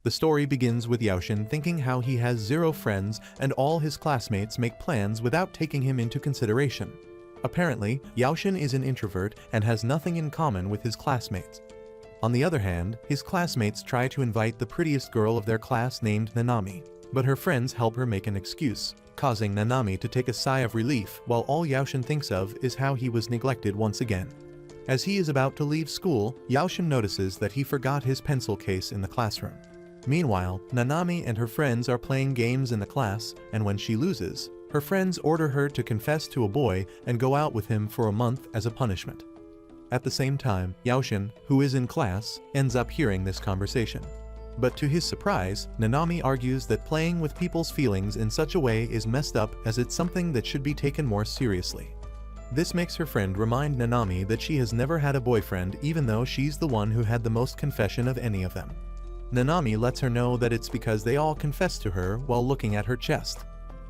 The story begins with Yaoshin thinking how he has zero friends and all his classmates make plans without taking him into consideration. Apparently, Yaoshin is an introvert and has nothing in common with his classmates. On the other hand, his classmates try to invite the prettiest girl of their class named Nanami, but her friends help her make an excuse, causing Nanami to take a sigh of relief while all Yaoshin thinks of is how he was neglected once again. As he is about to leave school, Yaoshin notices that he forgot his pencil case in the classroom. Meanwhile, Nanami and her friends are playing games in the class, and when she loses, her friends order her to confess to a boy and go out with him for a month as a punishment. At the same time, Yaoshin, who is in class, ends up hearing this conversation. But to his surprise, Nanami argues that playing with people's feelings in such a way is messed up as it's something that should be taken more seriously. This makes her friend remind Nanami that she has never had a boyfriend even though she's the one who had the most confession of any of them. Nanami lets her know that it's because they all confessed to her while looking at her chest.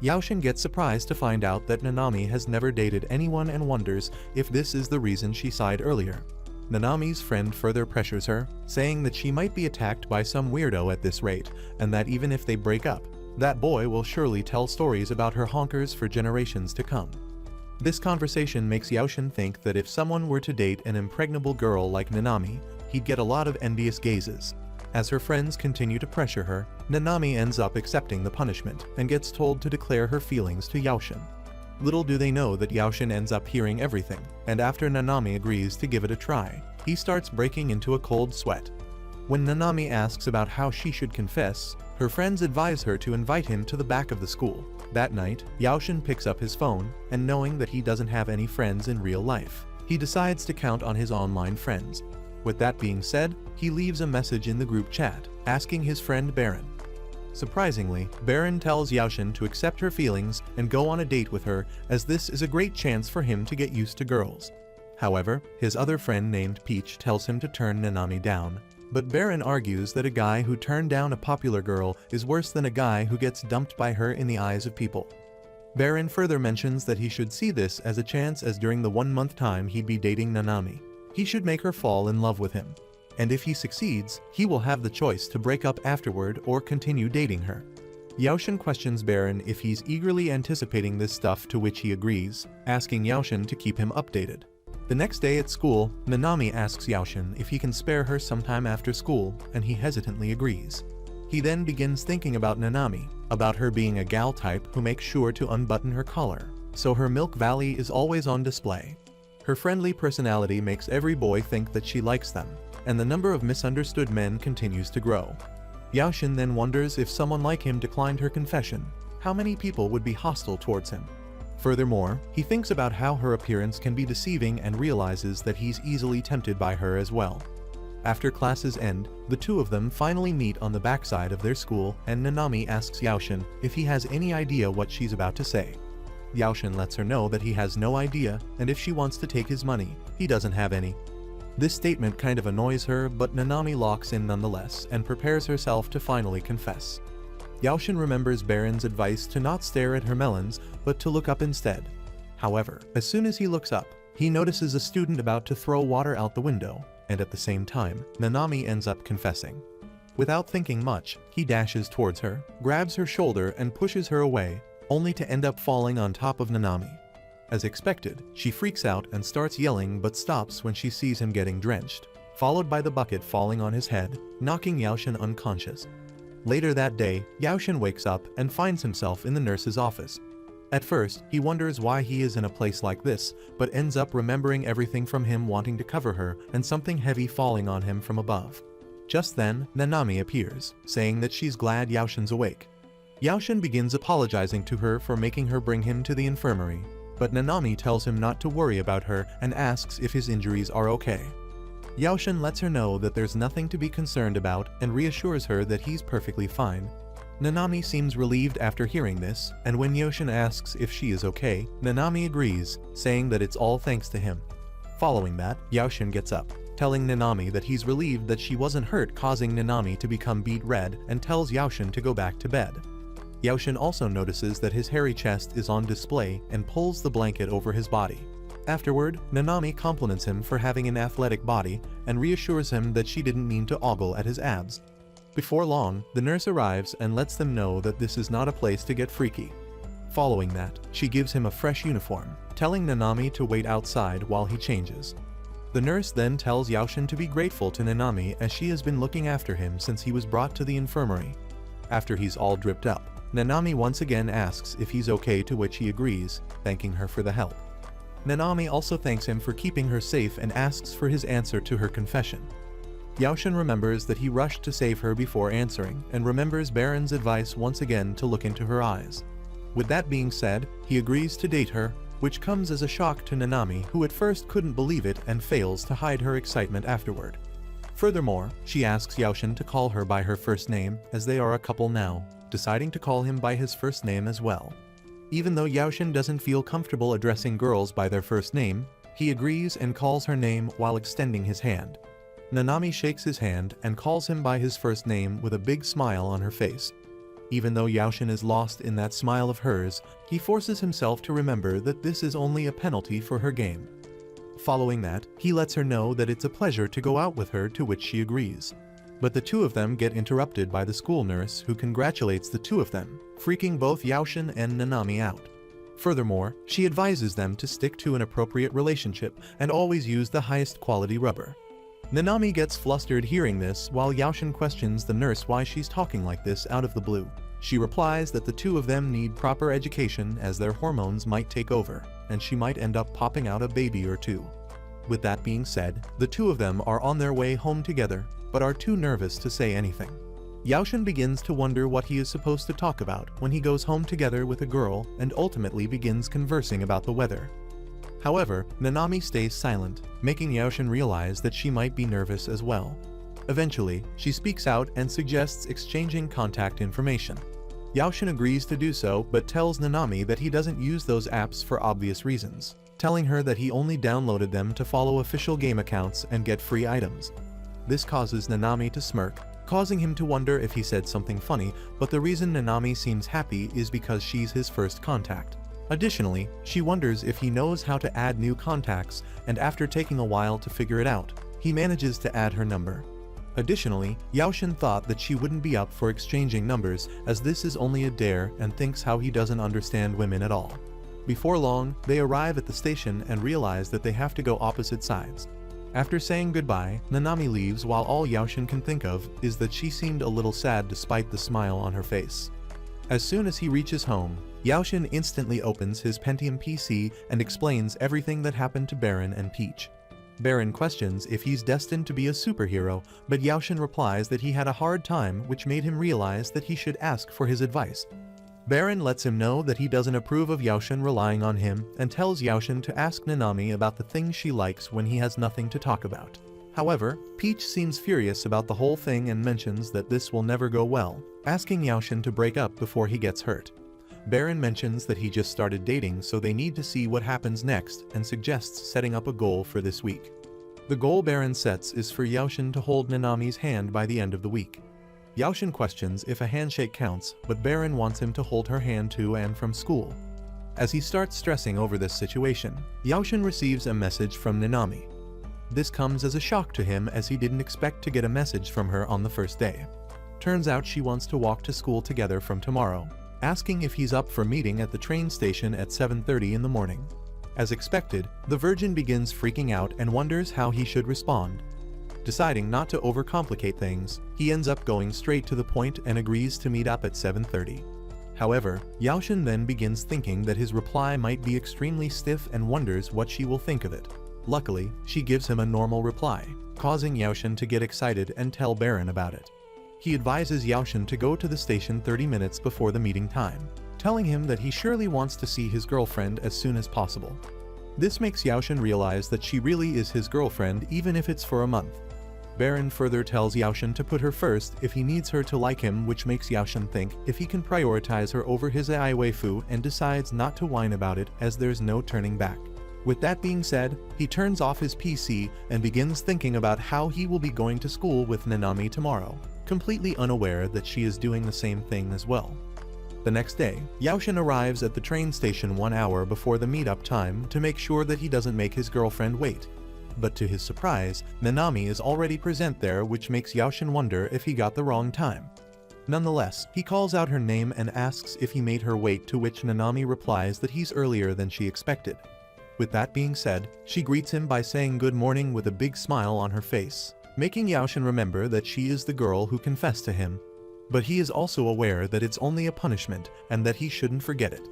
Yaoshin gets surprised to find out that Nanami has never dated anyone and wonders if this is the reason she sighed earlier. Nanami's friend further pressures her, saying that she might be attacked by some weirdo at this rate, and that even if they break up, that boy will surely tell stories about her honkers for generations to come. This conversation makes Yaoshin think that if someone were to date an impregnable girl like Nanami, he'd get a lot of envious gazes. As her friends continue to pressure her, Nanami ends up accepting the punishment and gets told to declare her feelings to Yaoshin. Little do they know that Yaoshin ends up hearing everything, and after Nanami agrees to give it a try, he starts breaking into a cold sweat. When Nanami asks about how she should confess, her friends advise her to invite him to the back of the school. That night, Yaoshin picks up his phone, and knowing that he doesn't have any friends in real life, he decides to count on his online friends. With that being said, he leaves a message in the group chat, asking his friend Baron. Surprisingly, Baron tells Yaoshin to accept her feelings and go on a date with her, as this is a great chance for him to get used to girls. However, his other friend named Peach tells him to turn Nanami down. But Baron argues that a guy who turned down a popular girl is worse than a guy who gets dumped by her in the eyes of people. Baron further mentions that he should see this as a chance, as during the 1 month time he'd be dating Nanami, he should make her fall in love with him. And if he succeeds, he will have the choice to break up afterward or continue dating her. Yaoshin questions Baron if he's eagerly anticipating this stuff, to which he agrees, asking Yaoshin to keep him updated. The next day at school, Nanami asks Yaoshin if he can spare her sometime after school, and he hesitantly agrees. He then begins thinking about Nanami, about her being a gal type who makes sure to unbutton her collar, so her milk valley is always on display. Her friendly personality makes every boy think that she likes them, and the number of misunderstood men continues to grow. Yaoshin then wonders if someone like him declined her confession, how many people would be hostile towards him. Furthermore, he thinks about how her appearance can be deceiving and realizes that he's easily tempted by her as well. After classes end, the two of them finally meet on the backside of their school, and Nanami asks Yaoshin if he has any idea what she's about to say. Yaoshin lets her know that he has no idea, and if she wants to take his money, he doesn't have any. This statement kind of annoys her, but Nanami locks in nonetheless and prepares herself to finally confess. Yaoshin remembers Baron's advice to not stare at her melons, but to look up instead. However, as soon as he looks up, he notices a student about to throw water out the window, and at the same time, Nanami ends up confessing. Without thinking much, he dashes towards her, grabs her shoulder and pushes her away, only to end up falling on top of Nanami. As expected, she freaks out and starts yelling, but stops when she sees him getting drenched, followed by the bucket falling on his head, knocking Yaoshin unconscious. Later that day, Yaoshin wakes up and finds himself in the nurse's office. At first, he wonders why he is in a place like this, but ends up remembering everything from him wanting to cover her and something heavy falling on him from above. Just then, Nanami appears, saying that she's glad Yaoshin's awake. Yaoshin begins apologizing to her for making her bring him to the infirmary, but Nanami tells him not to worry about her and asks if his injuries are okay. Yaoshin lets her know that there's nothing to be concerned about and reassures her that he's perfectly fine. Nanami seems relieved after hearing this, and when Yaoshin asks if she is okay, Nanami agrees, saying that it's all thanks to him. Following that, Yaoshin gets up, telling Nanami that he's relieved that she wasn't hurt, causing Nanami to become beet red, and tells Yaoshin to go back to bed. Yaoshin also notices that his hairy chest is on display and pulls the blanket over his body. Afterward, Nanami compliments him for having an athletic body and reassures him that she didn't mean to ogle at his abs. Before long, the nurse arrives and lets them know that this is not a place to get freaky. Following that, she gives him a fresh uniform, telling Nanami to wait outside while he changes. The nurse then tells Yaoshin to be grateful to Nanami as she has been looking after him since he was brought to the infirmary. After he's all dripped up, Nanami once again asks if he's okay, to which he agrees, thanking her for the help. Nanami also thanks him for keeping her safe and asks for his answer to her confession. Yaoshin remembers that he rushed to save her before answering, and remembers Baron's advice once again to look into her eyes. With that being said, he agrees to date her, which comes as a shock to Nanami, who at first couldn't believe it and fails to hide her excitement afterward. Furthermore, she asks Yaoshin to call her by her first name, as they are a couple now, deciding to call him by his first name as well. Even though Yaoshin doesn't feel comfortable addressing girls by their first name, he agrees and calls her name while extending his hand. Nanami shakes his hand and calls him by his first name with a big smile on her face. Even though Yaoshin is lost in that smile of hers, he forces himself to remember that this is only a penalty for her game. Following that, he lets her know that it's a pleasure to go out with her, to which she agrees. But the two of them get interrupted by the school nurse, who congratulates the two of them, freaking both Yaoshin and Nanami out. Furthermore, she advises them to stick to an appropriate relationship and always use the highest quality rubber. Nanami gets flustered hearing this, while Yaoshin questions the nurse why she's talking like this out of the blue. She replies that the two of them need proper education as their hormones might take over, and she might end up popping out a baby or two. With that being said, the two of them are on their way home together, but are too nervous to say anything. Yaoshin begins to wonder what he is supposed to talk about when he goes home together with a girl and ultimately begins conversing about the weather. However, Nanami stays silent, making Yaoshin realize that she might be nervous as well. Eventually, she speaks out and suggests exchanging contact information. Yaoshin agrees to do so but tells Nanami that he doesn't use those apps for obvious reasons, telling her that he only downloaded them to follow official game accounts and get free items. This causes Nanami to smirk, causing him to wonder if he said something funny, but the reason Nanami seems happy is because she's his first contact. Additionally, she wonders if he knows how to add new contacts, and after taking a while to figure it out, he manages to add her number. Additionally, Yaoshin thought that she wouldn't be up for exchanging numbers, as this is only a dare, and thinks how he doesn't understand women at all. Before long, they arrive at the station and realize that they have to go opposite sides. After saying goodbye, Nanami leaves, while all Yaoshin can think of is that she seemed a little sad despite the smile on her face. As soon as he reaches home, Yaoshin instantly opens his Pentium PC and explains everything that happened to Baron and Peach. Baron questions if he's destined to be a superhero, but Yaoshin replies that he had a hard time, which made him realize that he should ask for his advice. Baron lets him know that he doesn't approve of Yaoshin relying on him and tells Yaoshin to ask Nanami about the things she likes when he has nothing to talk about. However, Peach seems furious about the whole thing and mentions that this will never go well, asking Yaoshin to break up before he gets hurt. Baron mentions that he just started dating, so they need to see what happens next, and suggests setting up a goal for this week. The goal Baron sets is for Yaoshin to hold Nanami's hand by the end of the week. Yaoshin questions if a handshake counts, but Baron wants him to hold her hand to and from school. As he starts stressing over this situation, Yaoshin receives a message from Nanami. This comes as a shock to him, as he didn't expect to get a message from her on the first day. Turns out she wants to walk to school together from tomorrow, asking if he's up for meeting at the train station at 7:30 in the morning. As expected, the Virgin begins freaking out and wonders how he should respond. Deciding not to overcomplicate things, he ends up going straight to the point and agrees to meet up at 7:30. However, Yaoshin then begins thinking that his reply might be extremely stiff and wonders what she will think of it. Luckily, she gives him a normal reply, causing Yaoshin to get excited and tell Baron about it. He advises Yaoshin to go to the station 30 minutes before the meeting time, telling him that he surely wants to see his girlfriend as soon as possible. This makes Yaoshin realize that she really is his girlfriend, even if it's for a month. Baron further tells Yaoshin to put her first if he needs her to like him, which makes Yaoshin think if he can prioritize her over his AI waifu, and decides not to whine about it, as there's no turning back. With that being said, he turns off his PC and begins thinking about how he will be going to school with Nanami tomorrow, completely unaware that she is doing the same thing as well. The next day, Yaoshin arrives at the train station 1 hour before the meetup time to make sure that he doesn't make his girlfriend wait. But to his surprise, Nanami is already present there, which makes Yaoshin wonder if he got the wrong time. Nonetheless, he calls out her name and asks if he made her wait, to which Nanami replies that he's earlier than she expected. With that being said, she greets him by saying good morning with a big smile on her face, making Yaoshin remember that she is the girl who confessed to him. But he is also aware that it's only a punishment and that he shouldn't forget it.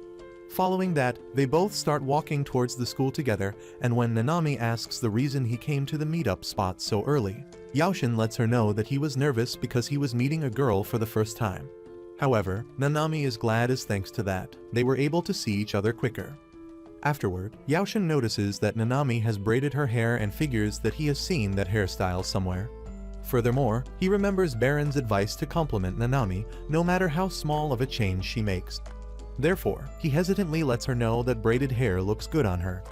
Following that, they both start walking towards the school together, and when Nanami asks the reason he came to the meetup spot so early, Yaoshin lets her know that he was nervous because he was meeting a girl for the first time. However, Nanami is glad, as thanks to that, they were able to see each other quicker. Afterward, Yaoshin notices that Nanami has braided her hair and figures that he has seen that hairstyle somewhere. Furthermore, he remembers Baron's advice to compliment Nanami, no matter how small of a change she makes. Therefore, he hesitantly lets her know that braided hair looks good on her.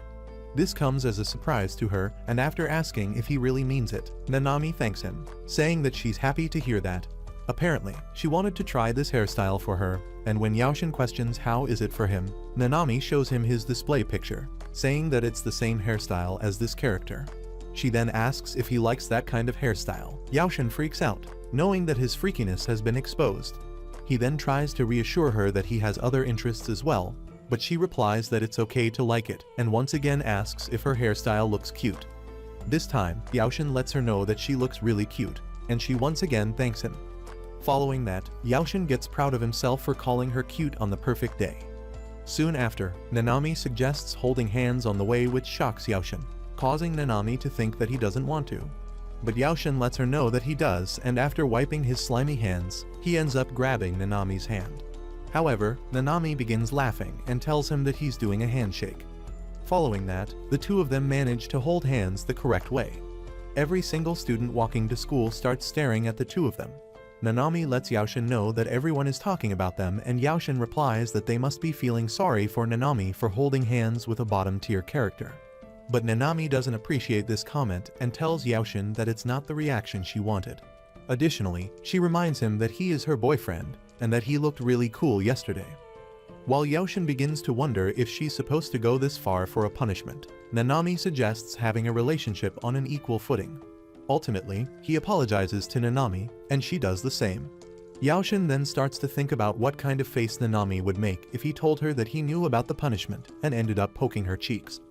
This comes as a surprise to her, and after asking if he really means it, Nanami thanks him, saying that she's happy to hear that. Apparently, she wanted to try this hairstyle for her, and when Yaoshin questions how is it for him, Nanami shows him his display picture, saying that it's the same hairstyle as this character. She then asks if he likes that kind of hairstyle. Yaoshin freaks out, knowing that his freakiness has been exposed. He then tries to reassure her that he has other interests as well, but she replies that it's okay to like it, and once again asks if her hairstyle looks cute. This time, Yaoshin lets her know that she looks really cute, and she once again thanks him. Following that, Yaoshin gets proud of himself for calling her cute on the perfect day. Soon after, Nanami suggests holding hands on the way, which shocks Yaoshin, causing Nanami to think that he doesn't want to. But Yaoshin lets her know that he does, and after wiping his slimy hands, he ends up grabbing Nanami's hand. However, Nanami begins laughing and tells him that he's doing a handshake. Following that, the two of them manage to hold hands the correct way. Every single student walking to school starts staring at the two of them. Nanami lets Yaoshin know that everyone is talking about them, and Yaoshin replies that they must be feeling sorry for Nanami for holding hands with a bottom-tier character. But Nanami doesn't appreciate this comment and tells Yaoshin that it's not the reaction she wanted. Additionally, she reminds him that he is her boyfriend and that he looked really cool yesterday. While Yaoshin begins to wonder if she's supposed to go this far for a punishment, Nanami suggests having a relationship on an equal footing. Ultimately, he apologizes to Nanami, and she does the same. Yaoshin then starts to think about what kind of face Nanami would make if he told her that he knew about the punishment and ended up poking her cheeks.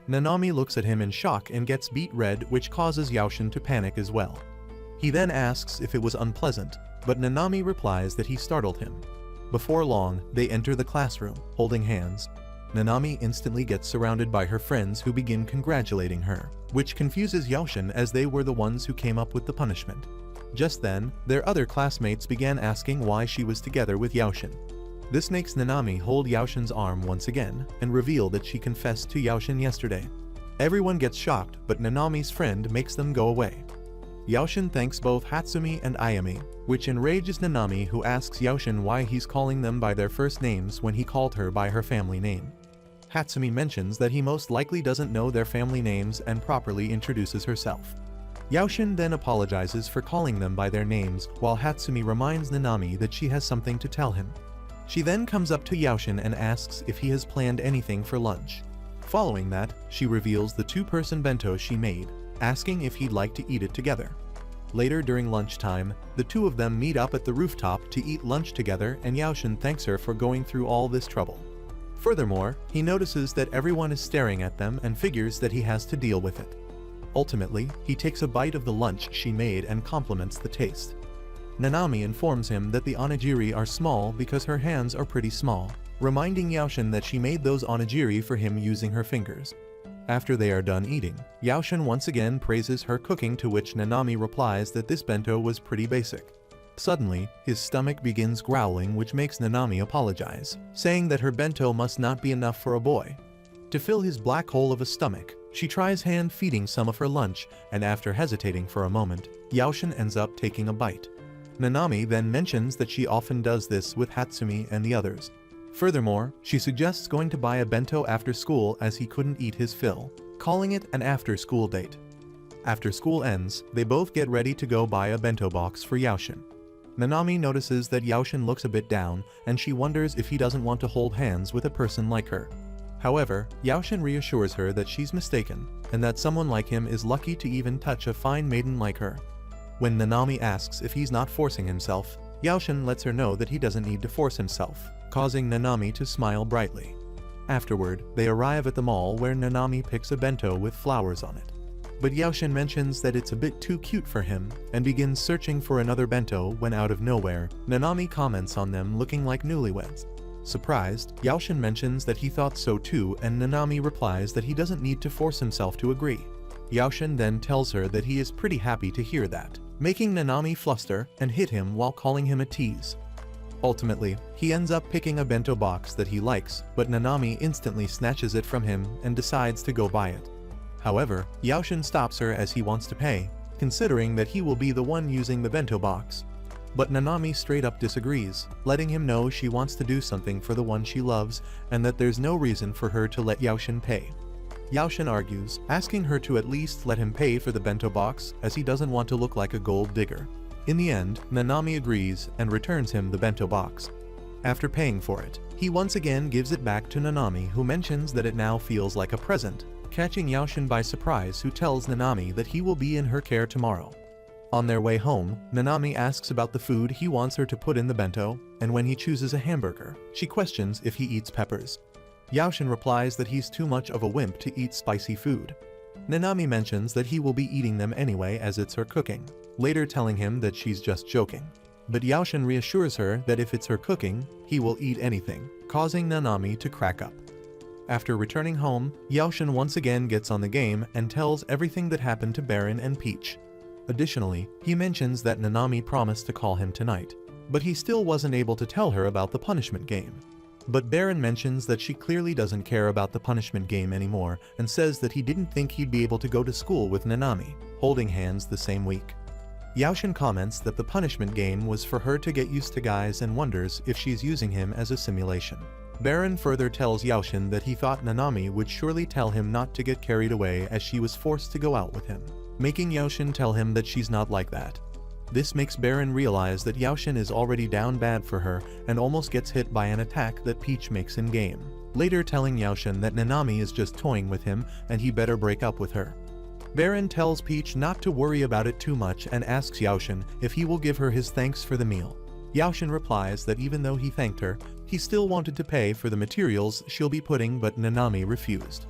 Nanami looks at him in shock and gets beet red, which causes Yaoshin to panic as well. He then asks if it was unpleasant, but Nanami replies that he startled him. Before long, they enter the classroom, holding hands. Nanami instantly gets surrounded by her friends who begin congratulating her, which confuses Yaoshin as they were the ones who came up with the punishment. Just then, their other classmates began asking why she was together with Yaoshin. This makes Nanami hold Yaoshin's arm once again and reveal that she confessed to Yaoshin yesterday. Everyone gets shocked, but Nanami's friend makes them go away. Yaoshin thanks both Hatsumi and Ayami, which enrages Nanami, who asks Yaoshin why he's calling them by their first names when he called her by her family name. Hatsumi mentions that he most likely doesn't know their family names and properly introduces herself. Yaoshin then apologizes for calling them by their names, while Hatsumi reminds Nanami that she has something to tell him. She then comes up to Yaoshin and asks if he has planned anything for lunch. Following that, she reveals the two-person bento she made, asking if he'd like to eat it together. Later during lunchtime, the two of them meet up at the rooftop to eat lunch together, and Yaoshin thanks her for going through all this trouble. Furthermore, he notices that everyone is staring at them and figures that he has to deal with it. Ultimately, he takes a bite of the lunch she made and compliments the taste. Nanami informs him that the onigiri are small because her hands are pretty small, reminding Yaoshin that she made those onigiri for him using her fingers. After they are done eating, Yaoshin once again praises her cooking, to which Nanami replies that this bento was pretty basic. Suddenly, his stomach begins growling, which makes Nanami apologize, saying that her bento must not be enough for a boy. To fill his black hole of a stomach, she tries hand-feeding some of her lunch, and after hesitating for a moment, Yaoshin ends up taking a bite. Nanami then mentions that she often does this with Hatsumi and the others. Furthermore, she suggests going to buy a bento after school as he couldn't eat his fill, calling it an after-school date. After school ends, they both get ready to go buy a bento box for Yaoshin. Nanami notices that Yaoshin looks a bit down, and she wonders if he doesn't want to hold hands with a person like her. However, Yaoshin reassures her that she's mistaken, and that someone like him is lucky to even touch a fine maiden like her. When Nanami asks if he's not forcing himself, Yaoshin lets her know that he doesn't need to force himself, causing Nanami to smile brightly. Afterward, they arrive at the mall where Nanami picks a bento with flowers on it. But Yaoshin mentions that it's a bit too cute for him, and begins searching for another bento when out of nowhere, Nanami comments on them looking like newlyweds. Surprised, Yaoshin mentions that he thought so too, and Nanami replies that he doesn't need to force himself to agree. Yaoshin then tells her that he is pretty happy to hear that, making Nanami fluster and hit him while calling him a tease. Ultimately, he ends up picking a bento box that he likes, but Nanami instantly snatches it from him and decides to go buy it. However, Yaoshin stops her as he wants to pay, considering that he will be the one using the bento box. But Nanami straight up disagrees, letting him know she wants to do something for the one she loves and that there's no reason for her to let Yaoshin pay. Yaoshin argues, asking her to at least let him pay for the bento box as he doesn't want to look like a gold digger. In the end, Nanami agrees and returns him the bento box. After paying for it, he once again gives it back to Nanami, who mentions that it now feels like a present, catching Yaoshin by surprise, who tells Nanami that he will be in her care tomorrow. On their way home, Nanami asks about the food he wants her to put in the bento, and when he chooses a hamburger, she questions if he eats peppers. Yaoshin replies that he's too much of a wimp to eat spicy food. Nanami mentions that he will be eating them anyway as it's her cooking, later telling him that she's just joking. But Yaoshin reassures her that if it's her cooking, he will eat anything, causing Nanami to crack up. After returning home, Yaoshin once again gets on the game and tells everything that happened to Baron and Peach. Additionally, he mentions that Nanami promised to call him tonight, but he still wasn't able to tell her about the punishment game. But Baron mentions that she clearly doesn't care about the punishment game anymore and says that he didn't think he'd be able to go to school with Nanami, holding hands the same week. Yaoshin comments that the punishment game was for her to get used to guys and wonders if she's using him as a simulation. Baron further tells Yaoshin that he thought Nanami would surely tell him not to get carried away as she was forced to go out with him, making Yaoshin tell him that she's not like that. This makes Baron realize that Yaoshin is already down bad for her and almost gets hit by an attack that Peach makes in-game, later telling Yaoshin that Nanami is just toying with him and he better break up with her. Baron tells Peach not to worry about it too much and asks Yaoshin if he will give her his thanks for the meal. Yaoshin replies that even though he thanked her, he still wanted to pay for the materials she'll be putting, but Nanami refused.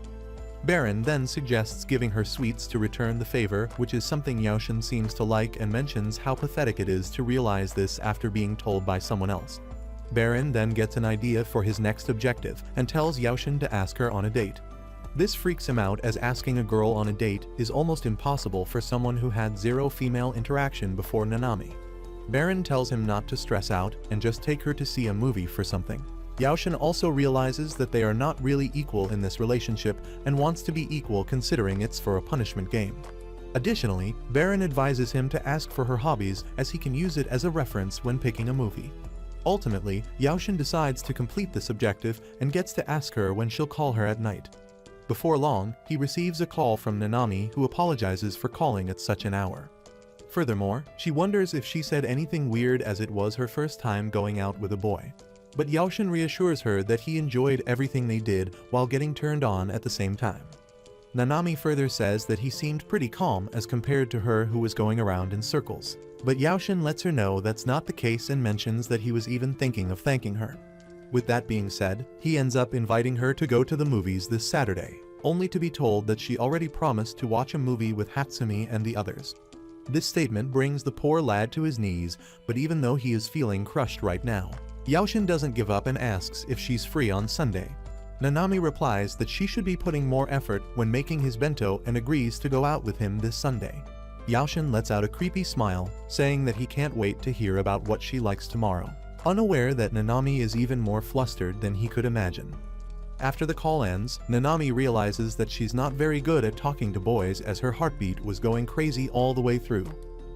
Baron then suggests giving her sweets to return the favor, which is something Yaoshin seems to like, and mentions how pathetic it is to realize this after being told by someone else. Baron then gets an idea for his next objective and tells Yaoshin to ask her on a date. This freaks him out as asking a girl on a date is almost impossible for someone who had zero female interaction before Nanami. Baron tells him not to stress out and just take her to see a movie for something. Yaoshin also realizes that they are not really equal in this relationship and wants to be equal considering it's for a punishment game. Additionally, Baron advises him to ask for her hobbies as he can use it as a reference when picking a movie. Ultimately, Yaoshin decides to complete this objective and gets to ask her when she'll call her at night. Before long, he receives a call from Nanami, who apologizes for calling at such an hour. Furthermore, she wonders if she said anything weird as it was her first time going out with a boy. But Yaoshin reassures her that he enjoyed everything they did while getting turned on at the same time. Nanami further says that he seemed pretty calm as compared to her, who was going around in circles. But Yaoshin lets her know that's not the case and mentions that he was even thinking of thanking her. With that being said, he ends up inviting her to go to the movies this Saturday, only to be told that she already promised to watch a movie with Hatsumi and the others. This statement brings the poor lad to his knees, but even though he is feeling crushed right now, Yaoshin doesn't give up and asks if she's free on Sunday. Nanami replies that she should be putting more effort when making his bento and agrees to go out with him this Sunday. Yaoshin lets out a creepy smile, saying that he can't wait to hear about what she likes tomorrow, unaware that Nanami is even more flustered than he could imagine. After the call ends, Nanami realizes that she's not very good at talking to boys as her heartbeat was going crazy all the way through.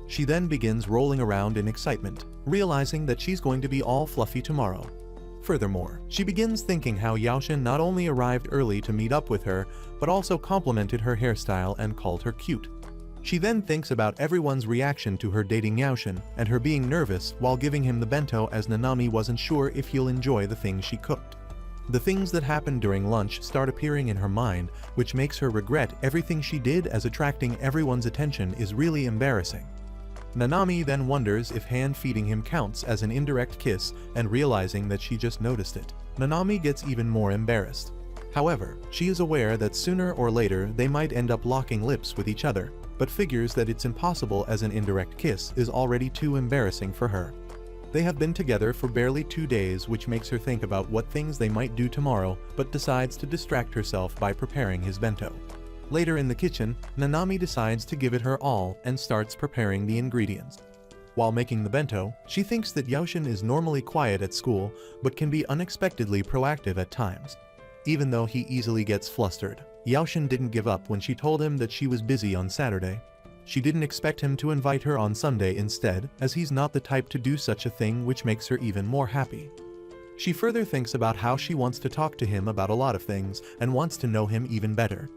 She then begins rolling around in excitement, realizing that she's going to be all fluffy tomorrow. Furthermore, she begins thinking how Yaoshin not only arrived early to meet up with her, but also complimented her hairstyle and called her cute. She then thinks about everyone's reaction to her dating Yaoshin and her being nervous while giving him the bento, as Nanami wasn't sure if he'll enjoy the things she cooked. The things that happened during lunch start appearing in her mind, which makes her regret everything she did, as attracting everyone's attention is really embarrassing. Nanami then wonders if hand feeding him counts as an indirect kiss, and realizing that she just noticed it, Nanami gets even more embarrassed. However, she is aware that sooner or later they might end up locking lips with each other, but figures that it's impossible as an indirect kiss is already too embarrassing for her. They have been together for barely 2 days, which makes her think about what things they might do tomorrow, but decides to distract herself by preparing his bento. Later in the kitchen, Nanami decides to give it her all and starts preparing the ingredients. While making the bento, she thinks that Yaoshin is normally quiet at school, but can be unexpectedly proactive at times. Even though he easily gets flustered, Yaoshin didn't give up when she told him that she was busy on Saturday. She didn't expect him to invite her on Sunday instead, as he's not the type to do such a thing, which makes her even more happy. She further thinks about how she wants to talk to him about a lot of things and wants to know him even better.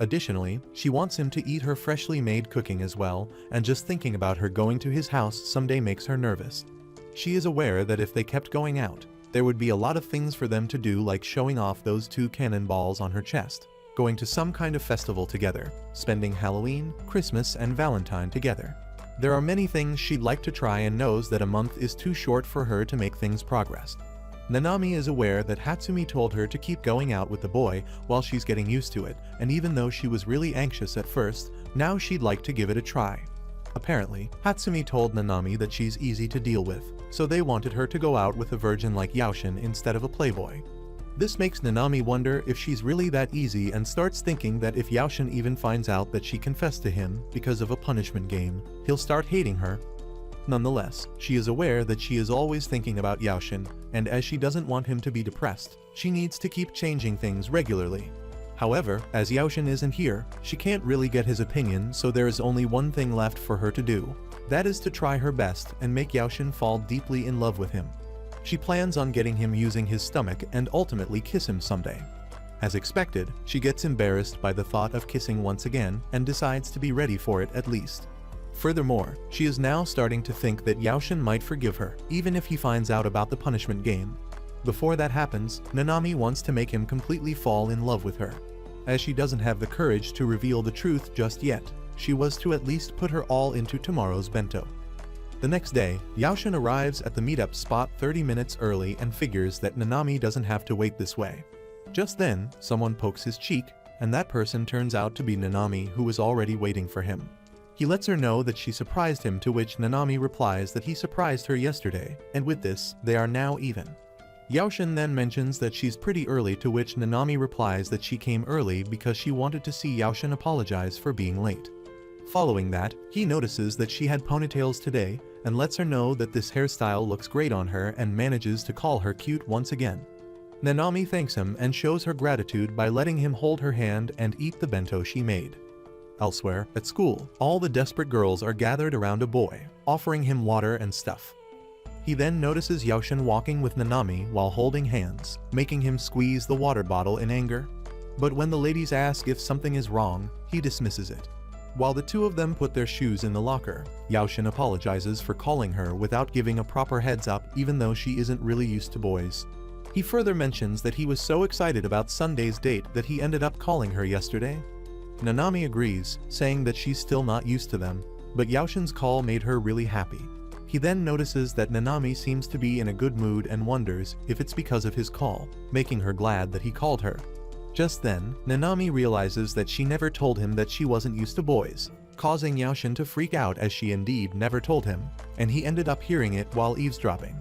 Additionally, she wants him to eat her freshly made cooking as well, and just thinking about her going to his house someday makes her nervous. She is aware that if they kept going out, there would be a lot of things for them to do, like showing off those 2 cannonballs on her chest, going to some kind of festival together, spending Halloween, Christmas, and Valentine together. There are many things she'd like to try and knows that a month is too short for her to make things progress. Nanami is aware that Hatsumi told her to keep going out with the boy while she's getting used to it, and even though she was really anxious at first, now she'd like to give it a try. Apparently, Hatsumi told Nanami that she's easy to deal with, so they wanted her to go out with a virgin like Yaoshin instead of a playboy. This makes Nanami wonder if she's really that easy, and starts thinking that if Yaoshin even finds out that she confessed to him because of a punishment game, he'll start hating her. Nonetheless, she is aware that she is always thinking about Yaoshin, and as she doesn't want him to be depressed, she needs to keep changing things regularly. However, as Yaoshin isn't here, she can't really get his opinion, so there is only one thing left for her to do. That is to try her best and make Yaoshin fall deeply in love with him. She plans on getting him using his stomach and ultimately kiss him someday. As expected, she gets embarrassed by the thought of kissing once again and decides to be ready for it at least. Furthermore, she is now starting to think that Yaoshin might forgive her, even if he finds out about the punishment game. Before that happens, Nanami wants to make him completely fall in love with her. As she doesn't have the courage to reveal the truth just yet, she was to at least put her all into tomorrow's bento. The next day, Yaoshin arrives at the meetup spot 30 minutes early and figures that Nanami doesn't have to wait this way. Just then, someone pokes his cheek, and that person turns out to be Nanami, who was already waiting for him. He lets her know that she surprised him, to which Nanami replies that he surprised her yesterday, and with this, they are now even. Yaoshin then mentions that she's pretty early, to which Nanami replies that she came early because she wanted to see Yaoshin apologize for being late. Following that, he notices that she had ponytails today, and lets her know that this hairstyle looks great on her, and manages to call her cute once again. Nanami thanks him and shows her gratitude by letting him hold her hand and eat the bento she made. Elsewhere, at school, all the desperate girls are gathered around a boy, offering him water and stuff. He then notices Yaoshin walking with Nanami while holding hands, making him squeeze the water bottle in anger. But when the ladies ask if something is wrong, he dismisses it. While the two of them put their shoes in the locker, Yaoshin apologizes for calling her without giving a proper heads up, even though she isn't really used to boys. He further mentions that he was so excited about Sunday's date that he ended up calling her yesterday. Nanami agrees, saying that she's still not used to them, but Yaoshin's call made her really happy. He then notices that Nanami seems to be in a good mood and wonders if it's because of his call, making her glad that he called her. Just then, Nanami realizes that she never told him that she wasn't used to boys, causing Yaoshin to freak out, as she indeed never told him, and he ended up hearing it while eavesdropping.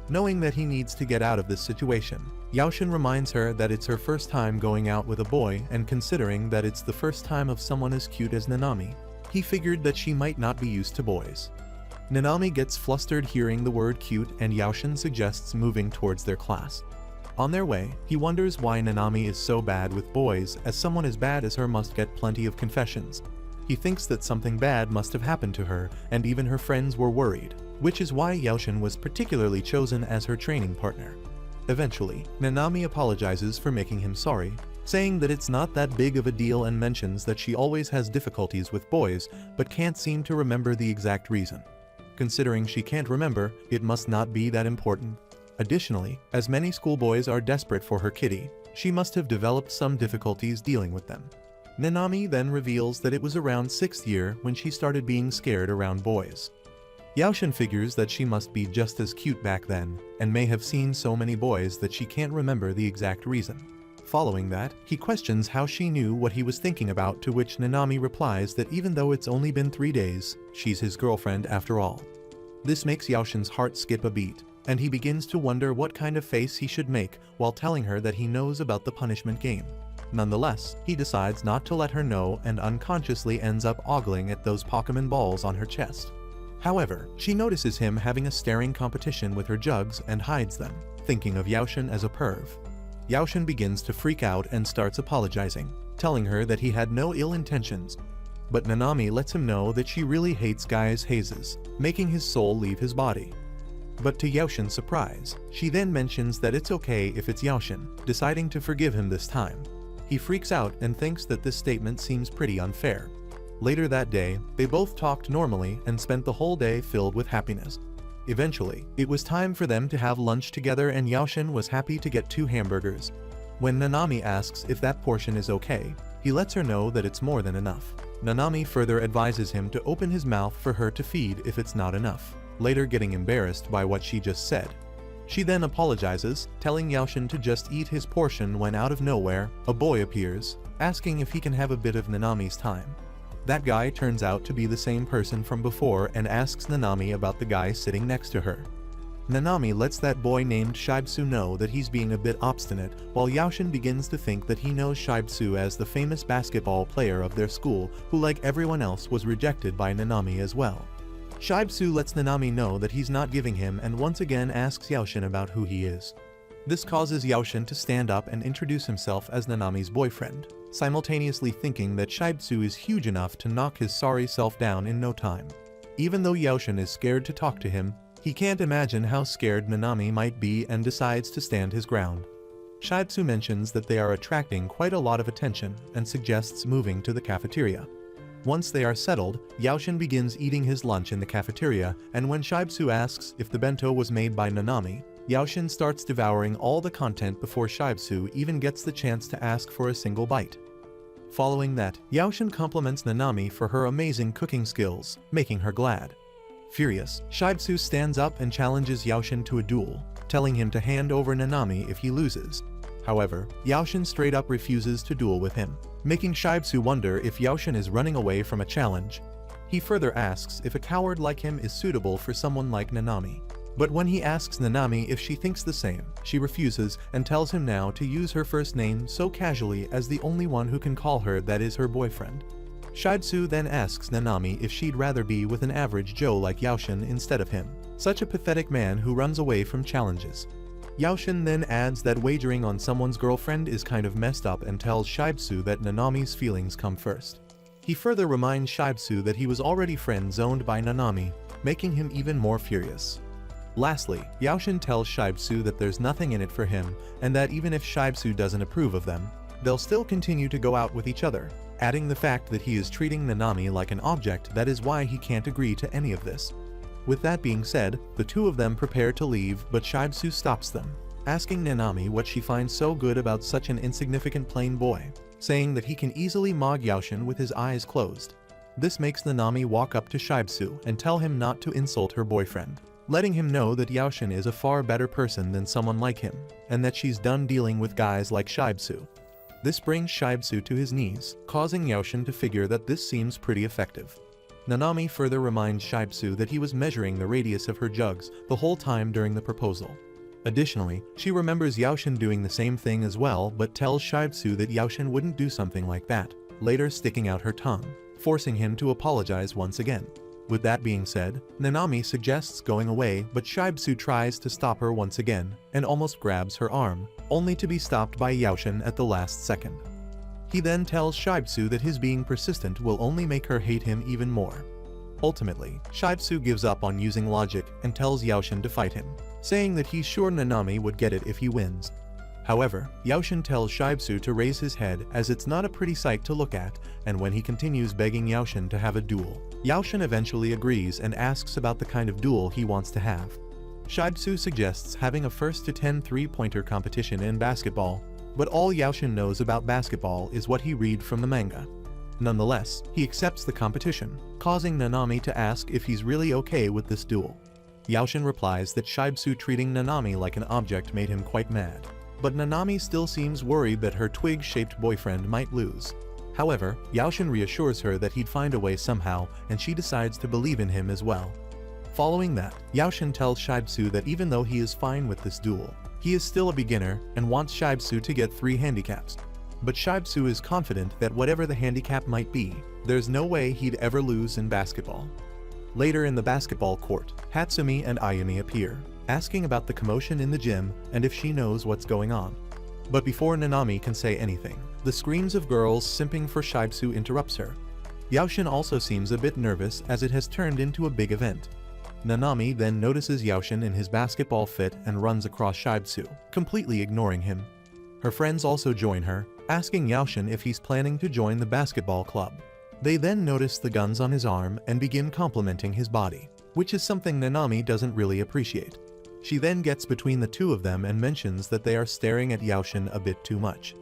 Knowing that he needs to get out of this situation, Yaoshin reminds her that it's her first time going out with a boy, and considering that it's the first time of someone as cute as Nanami, he figured that she might not be used to boys. Nanami gets flustered hearing the word cute, and Yaoshin suggests moving towards their class. On their way, he wonders why Nanami is so bad with boys, as someone as bad as her must get plenty of confessions. He thinks that something bad must have happened to her, and even her friends were worried, which is why Yaoshin was particularly chosen as her training partner. Eventually, Nanami apologizes for making him sorry, saying that it's not that big of a deal, and mentions that she always has difficulties with boys, but can't seem to remember the exact reason. Considering she can't remember, it must not be that important. Additionally, as many schoolboys are desperate for her kitty, she must have developed some difficulties dealing with them. Nanami then reveals that it was around 6th year when she started being scared around boys. Yaoshin figures that she must be just as cute back then, and may have seen so many boys that she can't remember the exact reason. Following that, he questions how she knew what he was thinking about, to which Nanami replies that even though it's only been 3 days, she's his girlfriend after all. This makes Yaoshin's heart skip a beat, and he begins to wonder what kind of face he should make while telling her that he knows about the punishment game. Nonetheless, he decides not to let her know and unconsciously ends up ogling at those Pokemon balls on her chest. However, she notices him having a staring competition with her jugs and hides them, thinking of Yaoshin as a perv. Yaoshin begins to freak out and starts apologizing, telling her that he had no ill intentions. But Nanami lets him know that she really hates guys' hazes, making his soul leave his body. But to Yaoshin's surprise, she then mentions that it's okay if it's Yaoshin, deciding to forgive him this time. He freaks out and thinks that this statement seems pretty unfair. Later that day, they both talked normally and spent the whole day filled with happiness. Eventually, it was time for them to have lunch together and Yaoshin was happy to get 2 hamburgers. When Nanami asks if that portion is okay, he lets her know that it's more than enough. Nanami further advises him to open his mouth for her to feed if it's not enough, later getting embarrassed by what she just said. She then apologizes, telling Yaoshin to just eat his portion when out of nowhere, a boy appears, asking if he can have a bit of Nanami's time. That guy turns out to be the same person from before and asks Nanami about the guy sitting next to her. Nanami lets that boy named Shibetsu know that he's being a bit obstinate, while Yaoshin begins to think that he knows Shibetsu as the famous basketball player of their school who, like everyone else, was rejected by Nanami as well. Shibetsu lets Nanami know that he's not giving him and once again asks Yaoshin about who he is. This causes Yaoshin to stand up and introduce himself as Nanami's boyfriend, simultaneously thinking that Shibetsu is huge enough to knock his sorry self down in no time. Even though Yaoshin is scared to talk to him, he can't imagine how scared Nanami might be and decides to stand his ground. Shibetsu mentions that they are attracting quite a lot of attention and suggests moving to the cafeteria. Once they are settled, Yaoshin begins eating his lunch in the cafeteria, and when Shibetsu asks if the bento was made by Nanami, Yaoshin starts devouring all the content before Shibetsu even gets the chance to ask for a single bite. Following that, Yaoshin compliments Nanami for her amazing cooking skills, making her glad. Furious, Shibetsu stands up and challenges Yaoshin to a duel, telling him to hand over Nanami if he loses. However, Yaoshin straight up refuses to duel with him, making Shibetsu wonder if Yaoshin is running away from a challenge. He further asks if a coward like him is suitable for someone like Nanami. But when he asks Nanami if she thinks the same, she refuses and tells him now to use her first name so casually as the only one who can call her that is her boyfriend. Shibetsu then asks Nanami if she'd rather be with an average Joe like Yaoshin instead of him, such a pathetic man who runs away from challenges. Yaoshin then adds that wagering on someone's girlfriend is kind of messed up and tells Shibetsu that Nanami's feelings come first. He further reminds Shibetsu that he was already friend-zoned by Nanami, making him even more furious. Lastly, Yaoshin tells Shibetsu that there's nothing in it for him, and that even if Shibetsu doesn't approve of them, they'll still continue to go out with each other, adding the fact that he is treating Nanami like an object that is why he can't agree to any of this. With that being said, the two of them prepare to leave, but Shibetsu stops them, asking Nanami what she finds so good about such an insignificant plain boy, saying that he can easily mog Yaoshin with his eyes closed. This makes Nanami walk up to Shibetsu and tell him not to insult her boyfriend, letting him know that Yaoshin is a far better person than someone like him, and that she's done dealing with guys like Shibetsu. This brings Shibetsu to his knees, causing Yaoshin to figure that this seems pretty effective. Nanami further reminds Shibetsu that he was measuring the radius of her jugs the whole time during the proposal. Additionally, she remembers Yaoshin doing the same thing as well but tells Shibetsu that Yaoshin wouldn't do something like that, later sticking out her tongue, forcing him to apologize once again. With that being said, Nanami suggests going away, but Shibetsu tries to stop her once again and almost grabs her arm, only to be stopped by Yaoshin at the last second. He then tells Shibetsu that his being persistent will only make her hate him even more. Ultimately, Shibetsu gives up on using logic and tells Yaoshin to fight him, saying that he's sure Nanami would get it if he wins. However, Yaoshin tells Shibetsu to raise his head as it's not a pretty sight to look at, and when he continues begging Yaoshin to have a duel, Yaoshin eventually agrees and asks about the kind of duel he wants to have. Shibsu suggests having a 1st to 10 3-pointer competition in basketball, but all Yaoshin knows about basketball is what he read from the manga. Nonetheless, he accepts the competition, causing Nanami to ask if he's really okay with this duel. Yaoshin replies that Shibsu treating Nanami like an object made him quite mad, but Nanami still seems worried that her twig-shaped boyfriend might lose. However, Yaoshin reassures her that he'd find a way somehow, and she decides to believe in him as well. Following that, Yaoshin tells Shibsu that even though he is fine with this duel, he is still a beginner and wants Shibsu to get 3 handicaps. But Shibsu is confident that whatever the handicap might be, there's no way he'd ever lose in basketball. Later in the basketball court, Hatsumi and Ayumi appear, asking about the commotion in the gym and if she knows what's going on. But before Nanami can say anything, the screams of girls simping for Shibsu interrupts her. Yaoshin also seems a bit nervous as it has turned into a big event. Nanami then notices Yaoshin in his basketball fit and runs across Shibsu, completely ignoring him. Her friends also join her, asking Yaoshin if he's planning to join the basketball club. They then notice the guns on his arm and begin complimenting his body, which is something Nanami doesn't really appreciate. She then gets between the two of them and mentions that they are staring at Yaoshin a bit too much.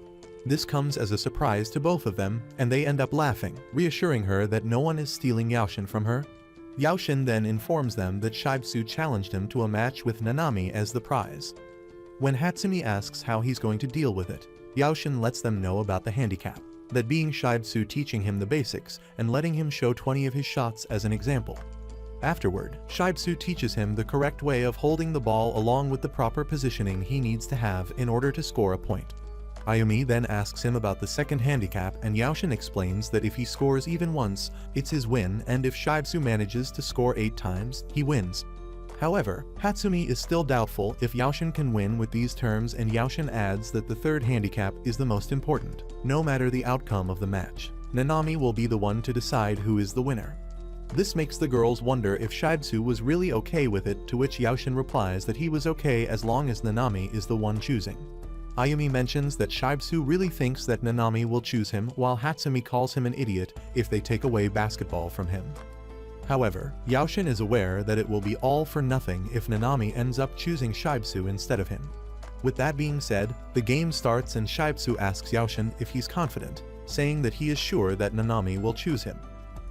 This comes as a surprise to both of them, and they end up laughing, reassuring her that no one is stealing Yaoshin from her. Yaoshin then informs them that Shibsu challenged him to a match with Nanami as the prize. When Hatsumi asks how he's going to deal with it, Yaoshin lets them know about the handicap, that being Shibsu teaching him the basics and letting him show 20 of his shots as an example. Afterward, Shibsu teaches him the correct way of holding the ball along with the proper positioning he needs to have in order to score a point. Ayumi then asks him about the second handicap, and Yaoshin explains that if he scores even once, it's his win, and if Shibsu manages to score 8 times, he wins. However, Hatsumi is still doubtful if Yaoshin can win with these terms, and Yaoshin adds that the third handicap is the most important. No matter the outcome of the match, Nanami will be the one to decide who is the winner. This makes the girls wonder if Shibsu was really okay with it, to which Yaoshin replies that he was okay as long as Nanami is the one choosing. Ayumi mentions that Shibsu really thinks that Nanami will choose him, while Hatsumi calls him an idiot if they take away basketball from him. However, Yaoshin is aware that it will be all for nothing if Nanami ends up choosing Shibsu instead of him. With that being said, the game starts and Shibsu asks Yaoshin if he's confident, saying that he is sure that Nanami will choose him.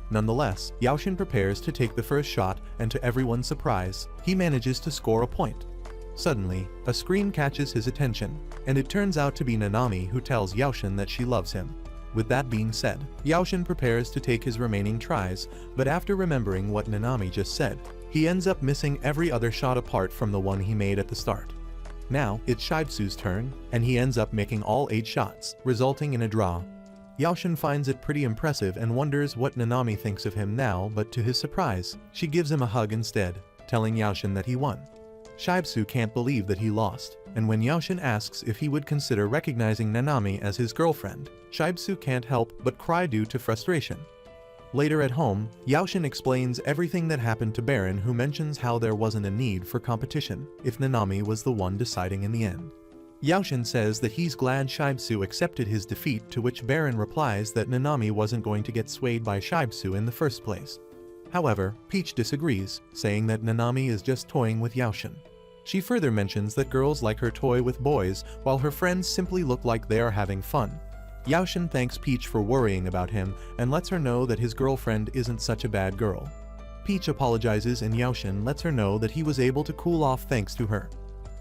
Nonetheless, Yaoshin prepares to take the first shot, and to everyone's surprise, he manages to score a point. Suddenly, a scream catches his attention, and it turns out to be Nanami, who tells Yaoshin that she loves him. With that being said, Yaoshin prepares to take his remaining tries, but after remembering what Nanami just said, he ends up missing every other shot apart from the one he made at the start. Now, it's Shibsu's turn, and he ends up making all 8 shots, resulting in a draw. Yaoshin finds it pretty impressive and wonders what Nanami thinks of him now, but to his surprise, she gives him a hug instead, telling Yaoshin that he won. Shibsu can't believe that he lost, and when Yaoshin asks if he would consider recognizing Nanami as his girlfriend, Shibsu can't help but cry due to frustration. Later at home, Yaoshin explains everything that happened to Baron, who mentions how there wasn't a need for competition if Nanami was the one deciding in the end. Yaoshin says that he's glad Shibsu accepted his defeat, to which Baron replies that Nanami wasn't going to get swayed by Shibsu in the first place. However, Peach disagrees, saying that Nanami is just toying with Yaoshin. She further mentions that girls like her toy with boys, while her friends simply look like they are having fun. Yaoshin thanks Peach for worrying about him and lets her know that his girlfriend isn't such a bad girl. Peach apologizes, and Yaoshin lets her know that he was able to cool off thanks to her.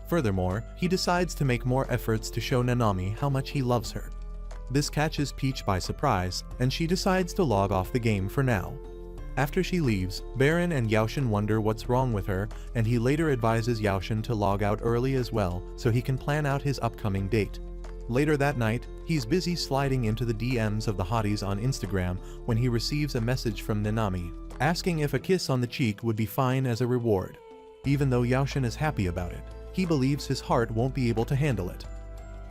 Furthermore, he decides to make more efforts to show Nanami how much he loves her. This catches Peach by surprise, and she decides to log off the game for now. After she leaves, Baron and Yaoshin wonder what's wrong with her, and he later advises Yaoshin to log out early as well so he can plan out his upcoming date. Later that night, he's busy sliding into the DMs of the hotties on Instagram when he receives a message from Nanami, asking if a kiss on the cheek would be fine as a reward. Even though Yaoshin is happy about it, he believes his heart won't be able to handle it.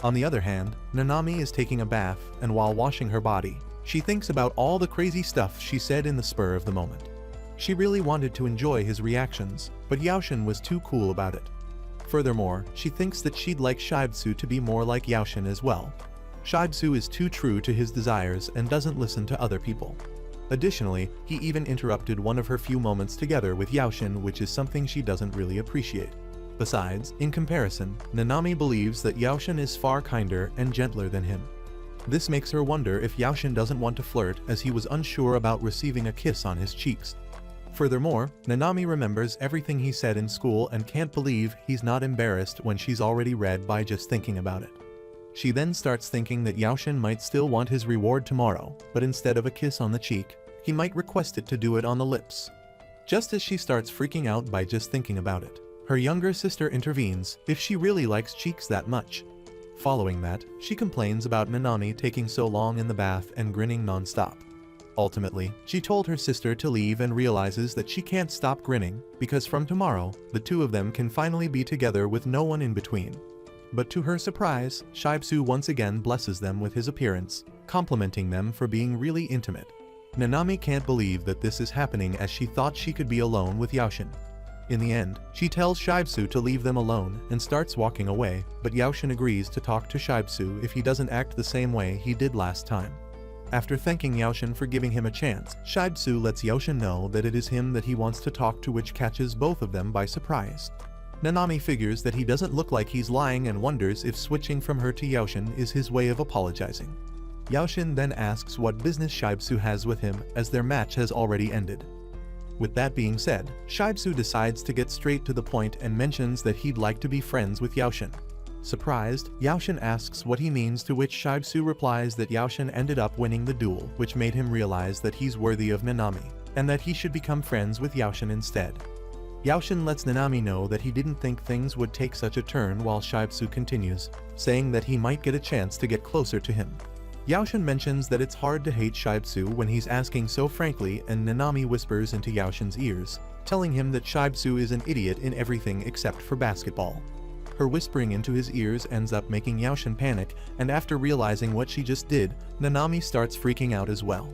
On the other hand, Nanami is taking a bath, and while washing her body, she thinks about all the crazy stuff she said in the spur of the moment. She really wanted to enjoy his reactions, but Yaoshin was too cool about it. Furthermore, she thinks that she'd like Shibsu to be more like Yaoshin as well. Shibsu is too true to his desires and doesn't listen to other people. Additionally, he even interrupted one of her few moments together with Yaoshin, which is something she doesn't really appreciate. Besides, in comparison, Nanami believes that Yaoshin is far kinder and gentler than him. This makes her wonder if Yaoshin doesn't want to flirt, as he was unsure about receiving a kiss on his cheeks. Furthermore, Nanami remembers everything he said in school and can't believe he's not embarrassed when she's already read by just thinking about it. She then starts thinking that Yaoshin might still want his reward tomorrow, but instead of a kiss on the cheek, he might request it to do it on the lips. Just as she starts freaking out by just thinking about it, her younger sister intervenes if she really likes cheeks that much. Following that, she complains about Nanami taking so long in the bath and grinning non-stop. Ultimately, she told her sister to leave and realizes that she can't stop grinning because from tomorrow, the two of them can finally be together with no one in between. But to her surprise, Shibsu once again blesses them with his appearance, complimenting them for being really intimate. Nanami can't believe that this is happening, as she thought she could be alone with Yaoshin. In the end, she tells Shibsu to leave them alone and starts walking away, but Yaoshin agrees to talk to Shibsu if he doesn't act the same way he did last time. After thanking Yaoshin for giving him a chance, Shibsu lets Yaoshin know that it is him that he wants to talk to, which catches both of them by surprise. Nanami figures that he doesn't look like he's lying and wonders if switching from her to Yaoshin is his way of apologizing. Yaoshin then asks what business Shibsu has with him, as their match has already ended. With that being said, Shibsu decides to get straight to the point and mentions that he'd like to be friends with Yaoshin. Surprised, Yaoshin asks what he means, to which Shibsu replies that Yaoshin ended up winning the duel, which made him realize that he's worthy of Nanami, and that he should become friends with Yaoshin instead. Yaoshin lets Nanami know that he didn't think things would take such a turn, while Shibsu continues, saying that he might get a chance to get closer to him. Yaoshin mentions that it's hard to hate Shibsu when he's asking so frankly, and Nanami whispers into Yaoshin's ears, telling him that Shibsu is an idiot in everything except for basketball. Her whispering into his ears ends up making Yaoshin panic, and after realizing what she just did, Nanami starts freaking out as well.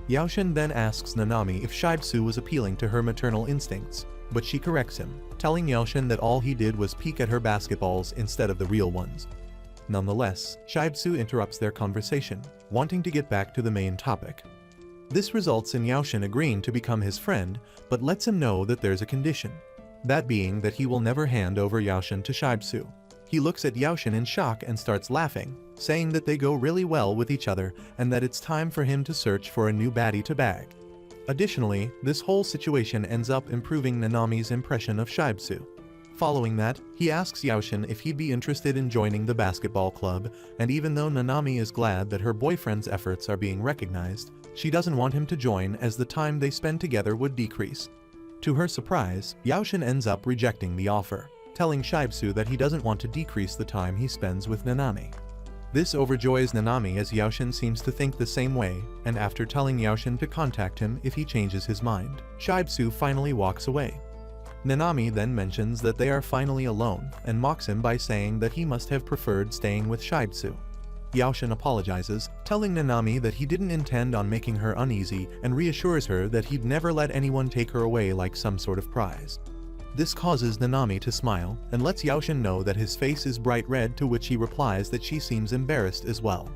Yaoshin then asks Nanami if Shibsu was appealing to her maternal instincts, but she corrects him, telling Yaoshin that all he did was peek at her basketballs instead of the real ones. Nonetheless, Shibsu interrupts their conversation, wanting to get back to the main topic. This results in Yaoshin agreeing to become his friend, but lets him know that there's a condition. That being that he will never hand over Yaoshin to Shibsu. He looks at Yaoshin in shock and starts laughing, saying that they go really well with each other and that it's time for him to search for a new baddie to bag. Additionally, this whole situation ends up improving Nanami's impression of Shibsu. Following that, he asks Yaoshin if he'd be interested in joining the basketball club, and even though Nanami is glad that her boyfriend's efforts are being recognized, she doesn't want him to join, as the time they spend together would decrease. To her surprise, Yaoshin ends up rejecting the offer, telling Shibsu that he doesn't want to decrease the time he spends with Nanami. This overjoys Nanami, as Yaoshin seems to think the same way, and after telling Yaoshin to contact him if he changes his mind, Shibsu finally walks away. Nanami then mentions that they are finally alone, and mocks him by saying that he must have preferred staying with Shibsu. Yaoshin apologizes, telling Nanami that he didn't intend on making her uneasy, and reassures her that he'd never let anyone take her away like some sort of prize. This causes Nanami to smile, and lets Yaoshin know that his face is bright red, to which he replies that she seems embarrassed as well.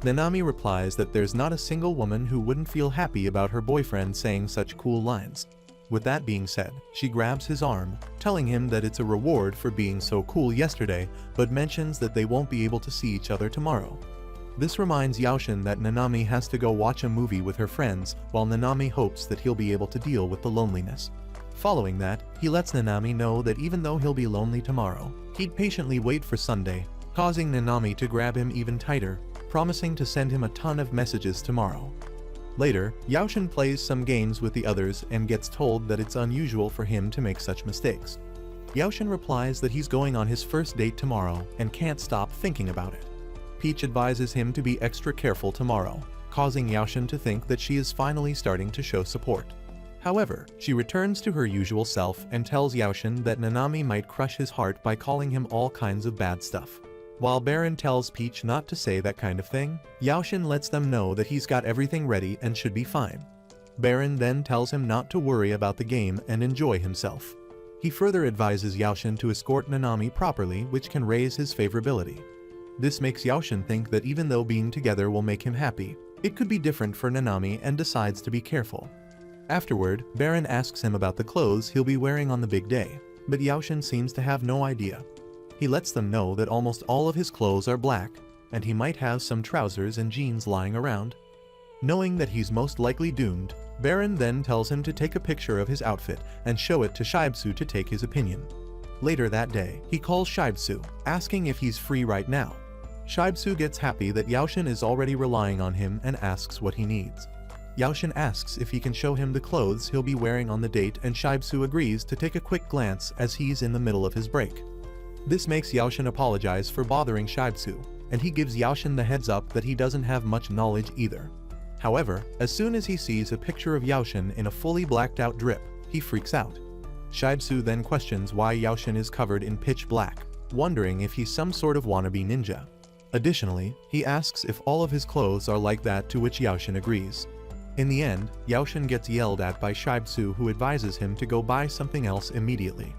Nanami replies that there's not a single woman who wouldn't feel happy about her boyfriend saying such cool lines. With that being said, she grabs his arm, telling him that it's a reward for being so cool yesterday, but mentions that they won't be able to see each other tomorrow. This reminds Yaoshin that Nanami has to go watch a movie with her friends, while Nanami hopes that he'll be able to deal with the loneliness. Following that, he lets Nanami know that even though he'll be lonely tomorrow, he'd patiently wait for Sunday, causing Nanami to grab him even tighter, promising to send him a ton of messages tomorrow. Later, Yaoshin plays some games with the others and gets told that it's unusual for him to make such mistakes. Yaoshin replies that he's going on his first date tomorrow and can't stop thinking about it. Peach advises him to be extra careful tomorrow, causing Yaoshin to think that she is finally starting to show support. However, she returns to her usual self and tells Yaoshin that Nanami might crush his heart by calling him all kinds of bad stuff. While Baron tells Peach not to say that kind of thing, Yaoshin lets them know that he's got everything ready and should be fine. Baron then tells him not to worry about the game and enjoy himself. He further advises Yaoshin to escort Nanami properly, which can raise his favorability. This makes Yaoshin think that even though being together will make him happy, it could be different for Nanami, and decides to be careful. Afterward, Baron asks him about the clothes he'll be wearing on the big day. but Yaoshin seems to have no idea. He lets them know that almost all of his clothes are black, and he might have some trousers and jeans lying around. Knowing that he's most likely doomed, Baron then tells him to take a picture of his outfit and show it to Shibsu to take his opinion. Later that day, he calls Shibsu, asking if he's free right now. Shibsu gets happy that Yaoshin is already relying on him and asks what he needs. Yaoshin asks if he can show him the clothes he'll be wearing on the date, and Shibsu agrees to take a quick glance as he's in the middle of his break. This makes Yaoshin apologize for bothering Shibsu, and he gives Yaoshin the heads up that he doesn't have much knowledge either. However, as soon as he sees a picture of Yaoshin in a fully blacked out drip, he freaks out. Shibsu then questions why Yaoshin is covered in pitch black, wondering if he's some sort of wannabe ninja. Additionally, he asks if all of his clothes are like that, to which Yaoshin agrees. In the end, Yaoshin gets yelled at by Shibsu, who advises him to go buy something else immediately.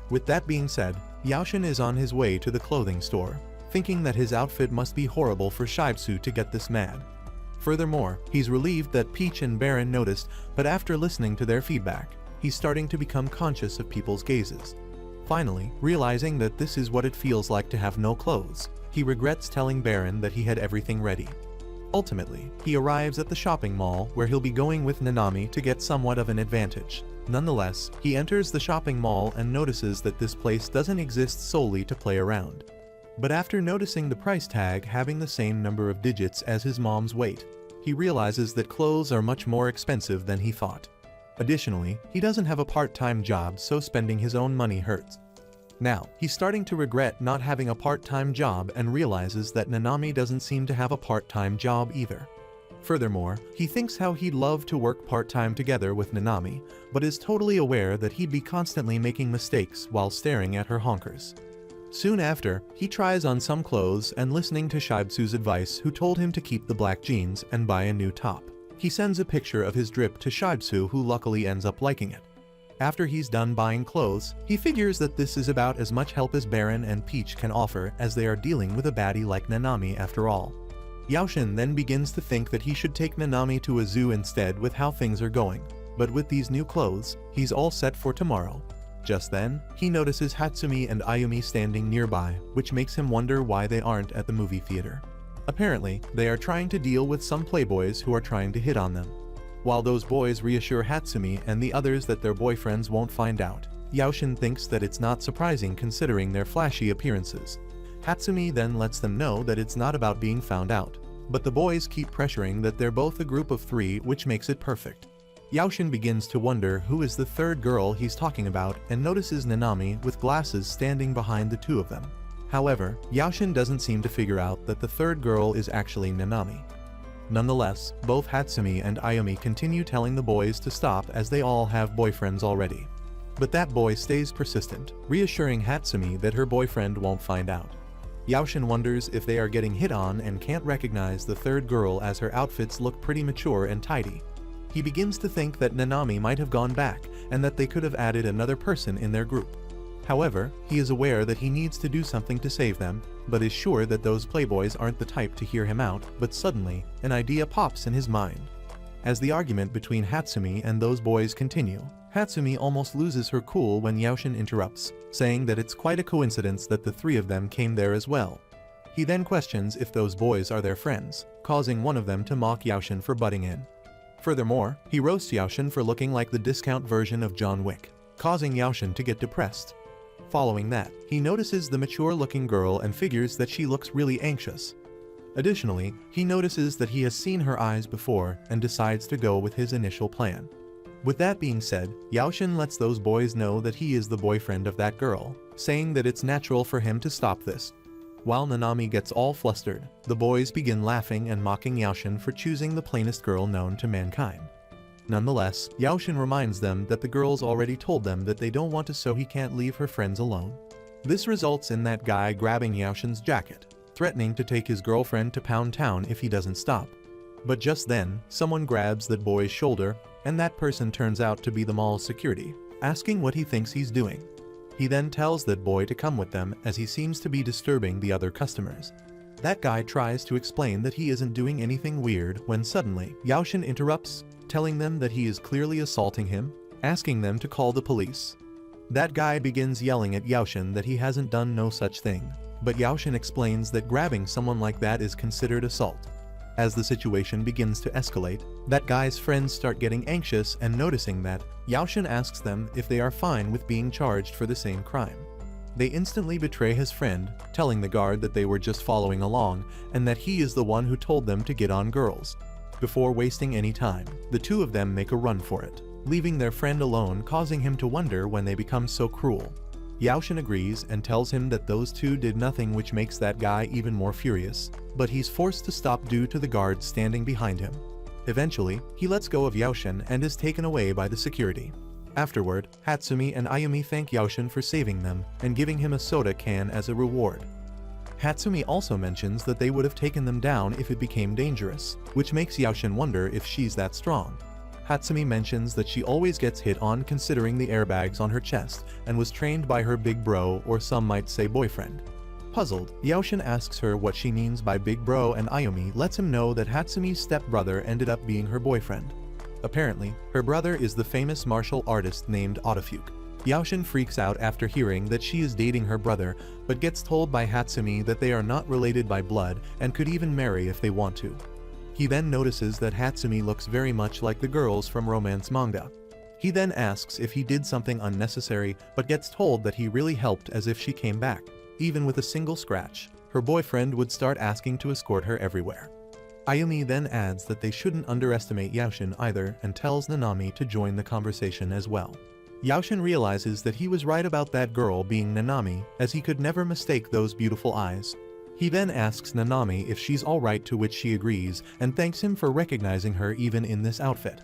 With that being said, Yaoshin is on his way to the clothing store, thinking that his outfit must be horrible for Shibsu to get this mad. Furthermore, he's relieved that Peach and Baron noticed, but after listening to their feedback, he's starting to become conscious of people's gazes. Finally, realizing that this is what it feels like to have no clothes, he regrets telling Baron that he had everything ready. Ultimately, he arrives at the shopping mall where he'll be going with Nanami to get somewhat of an advantage. Nonetheless, he enters the shopping mall and notices that this place doesn't exist solely to play around. But after noticing the price tag having the same number of digits as his mom's weight, he realizes that clothes are much more expensive than he thought. Additionally, he doesn't have a part-time job, so spending his own money hurts. Now, he's starting to regret not having a part-time job and realizes that Nanami doesn't seem to have a part-time job either. Furthermore, he thinks how he'd love to work part-time together with Nanami, but is totally aware that he'd be constantly making mistakes while staring at her honkers. Soon after, he tries on some clothes and, listening to Shibsu's advice, who told him to keep the black jeans and buy a new top, he sends a picture of his drip to Shibsu, who luckily ends up liking it. After he's done buying clothes, he figures that this is about as much help as Baron and Peach can offer, as they are dealing with a baddie like Nanami after all. Yaoshin then begins to think that he should take Nanami to a zoo instead with how things are going, but with these new clothes, he's all set for tomorrow. Just then, he notices Hatsumi and Ayumi standing nearby, which makes him wonder why they aren't at the movie theater. Apparently, they are trying to deal with some playboys who are trying to hit on them. While those boys reassure Hatsumi and the others that their boyfriends won't find out, Yaoshin thinks that it's not surprising considering their flashy appearances. Hatsumi then lets them know that it's not about being found out, but the boys keep pressuring that they're both a group of three, which makes it perfect. Yaoshin begins to wonder who is the third girl he's talking about and notices Nanami with glasses standing behind the two of them. However, Yaoshin doesn't seem to figure out that the third girl is actually Nanami. Nonetheless, both Hatsumi and Ayumi continue telling the boys to stop as they all have boyfriends already. But that boy stays persistent, reassuring Hatsumi that her boyfriend won't find out. Yaoshin wonders if they are getting hit on and can't recognize the third girl as her outfits look pretty mature and tidy. He begins to think that Nanami might have gone back and that they could have added another person in their group. However, he is aware that he needs to do something to save them, but is sure that those playboys aren't the type to hear him out. But suddenly, an idea pops in his mind. As the argument between Hatsumi and those boys continue, Hatsumi almost loses her cool when Yaoshin interrupts, saying that it's quite a coincidence that the three of them came there as well. He then questions if those boys are their friends, causing one of them to mock Yaoshin for butting in. Furthermore, he roasts Yaoshin for looking like the discount version of John Wick, causing Yaoshin to get depressed. Following that, he notices the mature-looking girl and figures that she looks really anxious. Additionally, he notices that he has seen her eyes before and decides to go with his initial plan. With that being said, Yaoshin lets those boys know that he is the boyfriend of that girl, saying that it's natural for him to stop this. While Nanami gets all flustered, the boys begin laughing and mocking Yaoshin for choosing the plainest girl known to mankind. Nonetheless, Yaoshin reminds them that the girls already told them that they don't want to, so he can't leave her friends alone. This results in that guy grabbing Yaoshin's jacket, threatening to take his girlfriend to Pound Town if he doesn't stop. But just then, someone grabs that boy's shoulder, and that person turns out to be the mall's security, asking what he thinks he's doing. He then tells that boy to come with them as he seems to be disturbing the other customers. That guy tries to explain that he isn't doing anything weird when suddenly, Yaoshin interrupts, telling them that he is clearly assaulting him, asking them to call the police. That guy begins yelling at Yaoshin that he hasn't done no such thing, but Yaoshin explains that grabbing someone like that is considered assault. As the situation begins to escalate, that guy's friends start getting anxious and noticing that, Yaoshin asks them if they are fine with being charged for the same crime. They instantly betray his friend, telling the guard that they were just following along and that he is the one who told them to get on girls. Before wasting any time, the two of them make a run for it, leaving their friend alone, causing him to wonder when they become so cruel. Yaoshin agrees and tells him that those two did nothing, which makes that guy even more furious, but he's forced to stop due to the guards standing behind him. Eventually, he lets go of Yaoshin and is taken away by the security. Afterward, Hatsumi and Ayumi thank Yaoshin for saving them and giving him a soda can as a reward. Hatsumi also mentions that they would have taken them down if it became dangerous, which makes Yaoshin wonder if she's that strong. Hatsumi mentions that she always gets hit on considering the airbags on her chest and was trained by her big bro, or some might say boyfriend. Puzzled, Yaoshin asks her what she means by big bro, and Ayumi lets him know that Hatsumi's stepbrother ended up being her boyfriend. Apparently, her brother is the famous martial artist named Otofuke. Yaoshin freaks out after hearing that she is dating her brother, but gets told by Hatsumi that they are not related by blood and could even marry if they want to. He then notices that Hatsumi looks very much like the girls from romance manga. He then asks if he did something unnecessary, but gets told that he really helped, as if she came back. Even with a single scratch, her boyfriend would start asking to escort her everywhere. Ayumi then adds that they shouldn't underestimate Yaoshin either and tells Nanami to join the conversation as well. Yaoshin realizes that he was right about that girl being Nanami, as he could never mistake those beautiful eyes. He then asks Nanami if she's alright, to which she agrees and thanks him for recognizing her even in this outfit.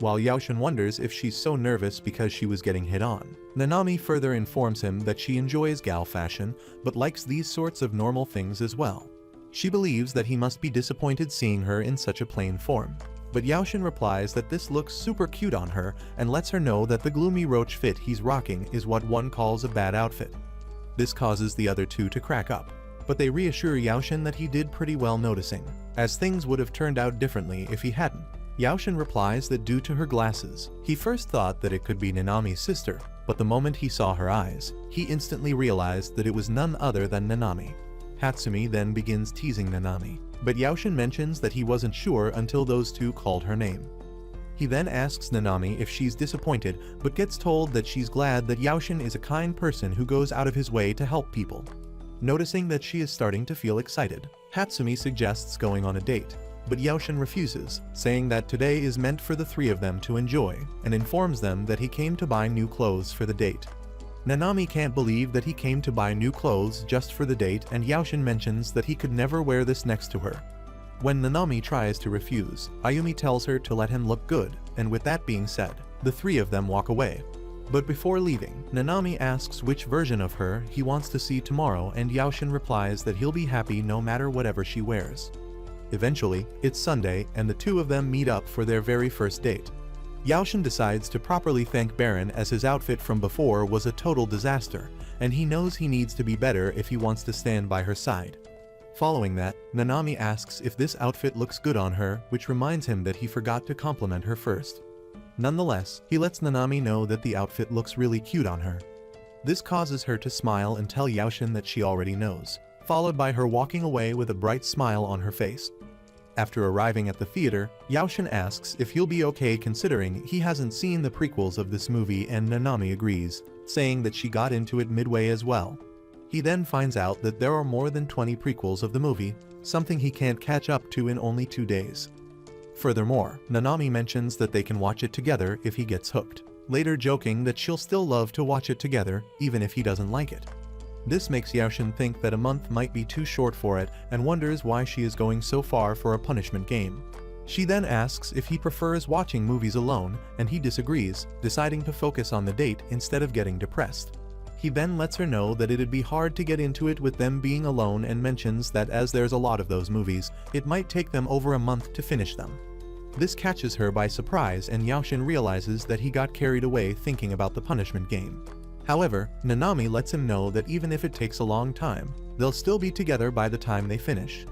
While Yaoshin wonders if she's so nervous because she was getting hit on, Nanami further informs him that she enjoys gal fashion but likes these sorts of normal things as well. She believes that he must be disappointed seeing her in such a plain form, but Yaoshin replies that this looks super cute on her and lets her know that the gloomy roach fit he's rocking is what one calls a bad outfit. This causes the other two to crack up, but they reassure Yaoshin that he did pretty well, noticing, as things would have turned out differently if he hadn't. Yaoshin replies that due to her glasses, he first thought that it could be Nanami's sister, but the moment he saw her eyes, he instantly realized that it was none other than Nanami. Hatsumi then begins teasing Nanami, but Yaoshin mentions that he wasn't sure until those two called her name. He then asks Nanami if she's disappointed, but gets told that she's glad that Yaoshin is a kind person who goes out of his way to help people. Noticing that she is starting to feel excited, Hatsumi suggests going on a date, but Yaoshin refuses, saying that today is meant for the three of them to enjoy, and informs them that he came to buy new clothes for the date. Nanami can't believe that he came to buy new clothes just for the date, and Yaoshin mentions that he could never wear this next to her. When Nanami tries to refuse, Ayumi tells her to let him look good, and with that being said, the three of them walk away. But before leaving, Nanami asks which version of her he wants to see tomorrow, and Yaoshin replies that he'll be happy no matter whatever she wears. Eventually, it's Sunday and the two of them meet up for their very first date. Yaoshin decides to properly thank Baron, as his outfit from before was a total disaster, and he knows he needs to be better if he wants to stand by her side. Following that, Nanami asks if this outfit looks good on her, which reminds him that he forgot to compliment her first. Nonetheless, he lets Nanami know that the outfit looks really cute on her. This causes her to smile and tell Yaoshin that she already knows, followed by her walking away with a bright smile on her face. After arriving at the theater, Yaoshin asks if he'll be okay considering he hasn't seen the prequels of this movie, and Nanami agrees, saying that she got into it midway as well. He then finds out that there are more than 20 prequels of the movie, something he can't catch up to in only 2 days. Furthermore, Nanami mentions that they can watch it together if he gets hooked, later joking that she'll still love to watch it together even if he doesn't like it. This makes Yaoshin think that a month might be too short for it and wonders why she is going so far for a punishment game. She then asks if he prefers watching movies alone, and he disagrees, deciding to focus on the date instead of getting depressed. He then lets her know that it'd be hard to get into it with them being alone, and mentions that as there's a lot of those movies, it might take them over a month to finish them. This catches her by surprise, and Yaoshin realizes that he got carried away thinking about the punishment game. However, Nanami lets him know that even if it takes a long time, they'll still be together by the time they finish.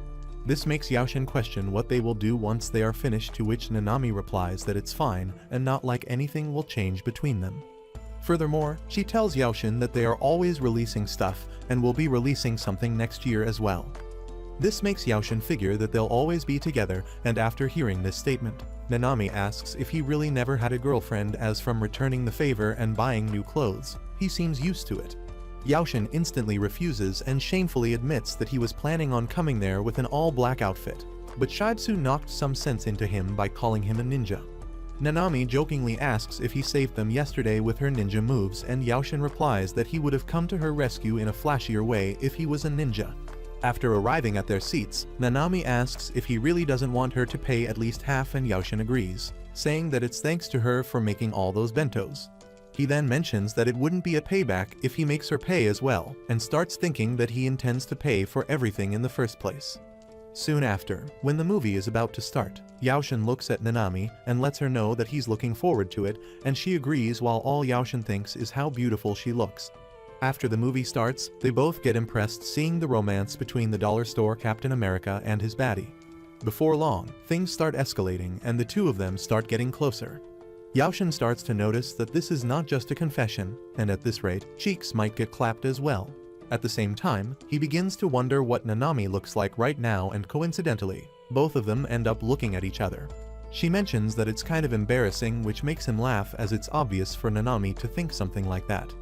This makes Yaoshin question what they will do once they are finished, to which Nanami replies that it's fine and not like anything will change between them. Furthermore, she tells Yaoshin that they are always releasing stuff and will be releasing something next year as well. This makes Yaoshin figure that they'll always be together, and after hearing this statement, Nanami asks if he really never had a girlfriend, as from returning the favor and buying new clothes, he seems used to it. Yaoshin instantly refuses and shamefully admits that he was planning on coming there with an all-black outfit, but Shibsu knocked some sense into him by calling him a ninja. Nanami jokingly asks if he saved them yesterday with her ninja moves, and Yaoshin replies that he would have come to her rescue in a flashier way if he was a ninja. After arriving at their seats, Nanami asks if he really doesn't want her to pay at least half, and Yaoshin agrees, saying that it's thanks to her for making all those bentos. He then mentions that it wouldn't be a payback if he makes her pay as well, and starts thinking that he intends to pay for everything in the first place. Soon after, when the movie is about to start, Yaoshin looks at Nanami and lets her know that he's looking forward to it, and she agrees, while all Yaoshin thinks is how beautiful she looks. After the movie starts, they both get impressed seeing the romance between the dollar store Captain America and his baddie. Before long, things start escalating and the two of them start getting closer. Yaoshin starts to notice that this is not just a confession, and at this rate, cheeks might get clapped as well. At the same time, he begins to wonder what Nanami looks like right now, and coincidentally, both of them end up looking at each other. She mentions that it's kind of embarrassing, which makes him laugh, as it's obvious for Nanami to think something like that.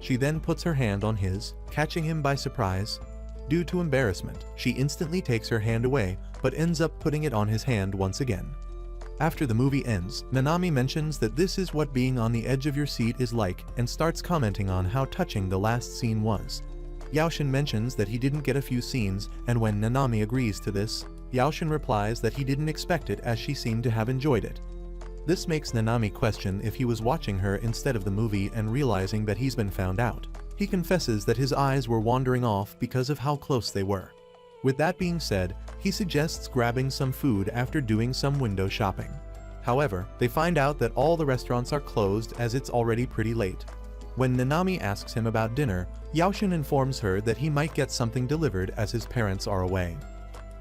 She then puts her hand on his, catching him by surprise. Due to embarrassment, she instantly takes her hand away, but ends up putting it on his hand once again. After the movie ends, Nanami mentions that this is what being on the edge of your seat is like, and starts commenting on how touching the last scene was. Yaoshin mentions that he didn't get a few scenes, and when Nanami agrees to this, Yaoshin replies that he didn't expect it, as she seemed to have enjoyed it. This makes Nanami question if he was watching her instead of the movie, and realizing that he's been found out, he confesses that his eyes were wandering off because of how close they were. With that being said, he suggests grabbing some food after doing some window shopping. However, they find out that all the restaurants are closed, as it's already pretty late. When Nanami asks him about dinner, Yaoshin informs her that he might get something delivered as his parents are away.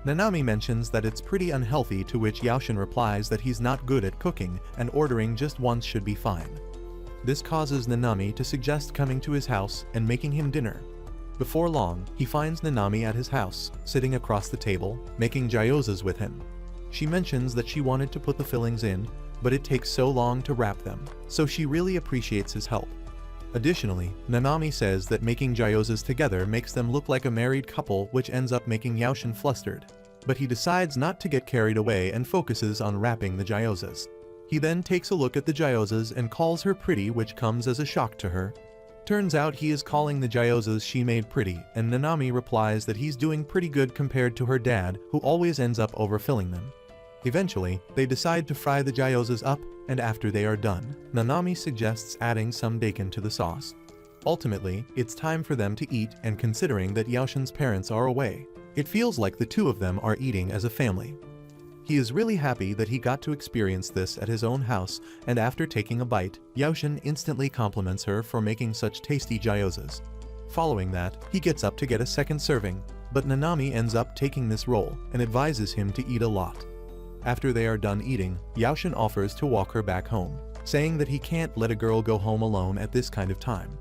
Nanami mentions that it's pretty unhealthy, to which Yaoshin replies that he's not good at cooking and ordering just once should be fine. This causes Nanami to suggest coming to his house and making him dinner. Before long, he finds Nanami at his house, sitting across the table, making gyozas with him. She mentions that she wanted to put the fillings in, but it takes so long to wrap them, so she really appreciates his help. Additionally, Nanami says that making gyozas together makes them look like a married couple, which ends up making Yaoshin flustered. But he decides not to get carried away and focuses on wrapping the gyozas. He then takes a look at the gyozas and calls her pretty, which comes as a shock to her. Turns out he is calling the gyozas she made pretty, and Nanami replies that he's doing pretty good compared to her dad, who always ends up overfilling them. Eventually, they decide to fry the gyozas up, and after they are done, Nanami suggests adding some bacon to the sauce. Ultimately, it's time for them to eat, and considering that Yaoshin's parents are away, it feels like the two of them are eating as a family. He is really happy that he got to experience this at his own house, and after taking a bite, Yaoshin instantly compliments her for making such tasty gyozas. Following that, he gets up to get a second serving, but Nanami ends up taking this role and advises him to eat a lot. After they are done eating, Yaoshin offers to walk her back home, saying that he can't let a girl go home alone at this kind of time.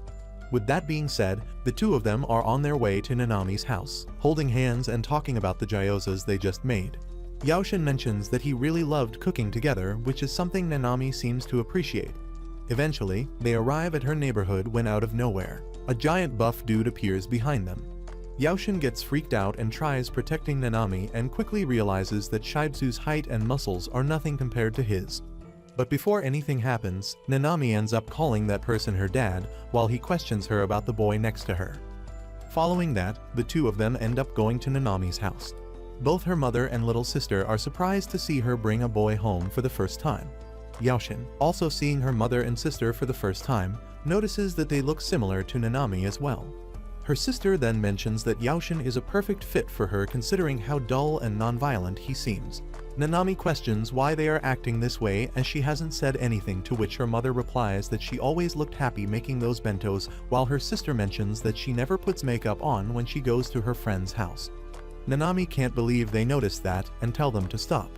With that being said, the two of them are on their way to Nanami's house, holding hands and talking about the gyozas they just made. Yaoshin mentions that he really loved cooking together, which is something Nanami seems to appreciate. Eventually, they arrive at her neighborhood when out of nowhere, a giant buff dude appears behind them. Yaoshin gets freaked out and tries protecting Nanami, and quickly realizes that Shibsu's height and muscles are nothing compared to his. But before anything happens, Nanami ends up calling that person her dad, while he questions her about the boy next to her. Following that, the two of them end up going to Nanami's house. Both her mother and little sister are surprised to see her bring a boy home for the first time. Yaoshin, also seeing her mother and sister for the first time, notices that they look similar to Nanami as well. Her sister then mentions that Yaoshin is a perfect fit for her, considering how dull and non-violent he seems. Nanami questions why they are acting this way, as she hasn't said anything, to which her mother replies that she always looked happy making those bentos, while her sister mentions that she never puts makeup on when she goes to her friend's house. Nanami can't believe they noticed that and tell them to stop.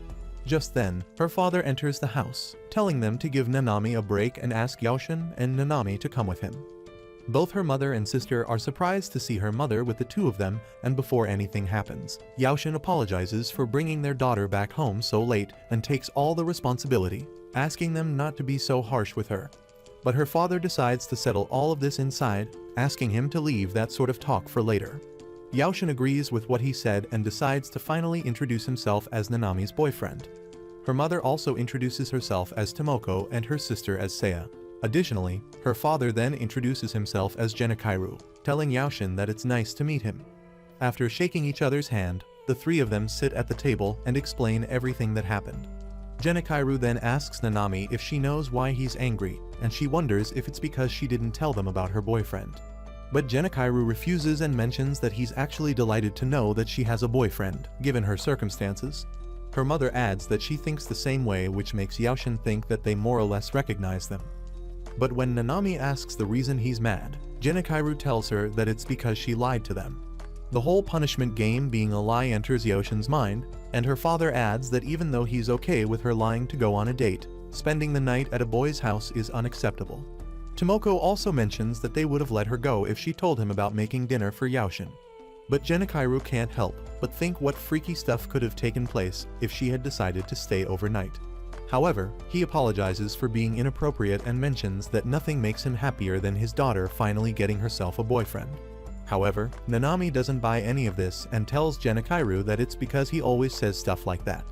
Just then, her father enters the house, telling them to give Nanami a break and ask Yaoshin and Nanami to come with him. Both her mother and sister are surprised to see her mother with the two of them, and before anything happens, Yaoshin apologizes for bringing their daughter back home so late and takes all the responsibility, asking them not to be so harsh with her. But her father decides to settle all of this inside, asking him to leave that sort of talk for later. Yaoshin agrees with what he said and decides to finally introduce himself as Nanami's boyfriend. Her mother also introduces herself as Tomoko and her sister as Seiya. Additionally, her father then introduces himself as Genakairu, telling Yaoshin that it's nice to meet him. After shaking each other's hand, the three of them sit at the table and explain everything that happened. Genakairu then asks Nanami if she knows why he's angry, and she wonders if it's because she didn't tell them about her boyfriend. But Genakairu refuses and mentions that he's actually delighted to know that she has a boyfriend, given her circumstances. Her mother adds that she thinks the same way, which makes Yaoshin think that they more or less recognize them. But when Nanami asks the reason he's mad, Genakairu tells her that it's because she lied to them. The whole punishment game being a lie enters Yaoshin's mind, and her father adds that even though he's okay with her lying to go on a date, spending the night at a boy's house is unacceptable. Tomoko also mentions that they would have let her go if she told him about making dinner for Yaoshin. But Genakairu can't help but think what freaky stuff could have taken place if she had decided to stay overnight. However, he apologizes for being inappropriate and mentions that nothing makes him happier than his daughter finally getting herself a boyfriend. However, Nanami doesn't buy any of this and tells Genakairu that it's because he always says stuff like that.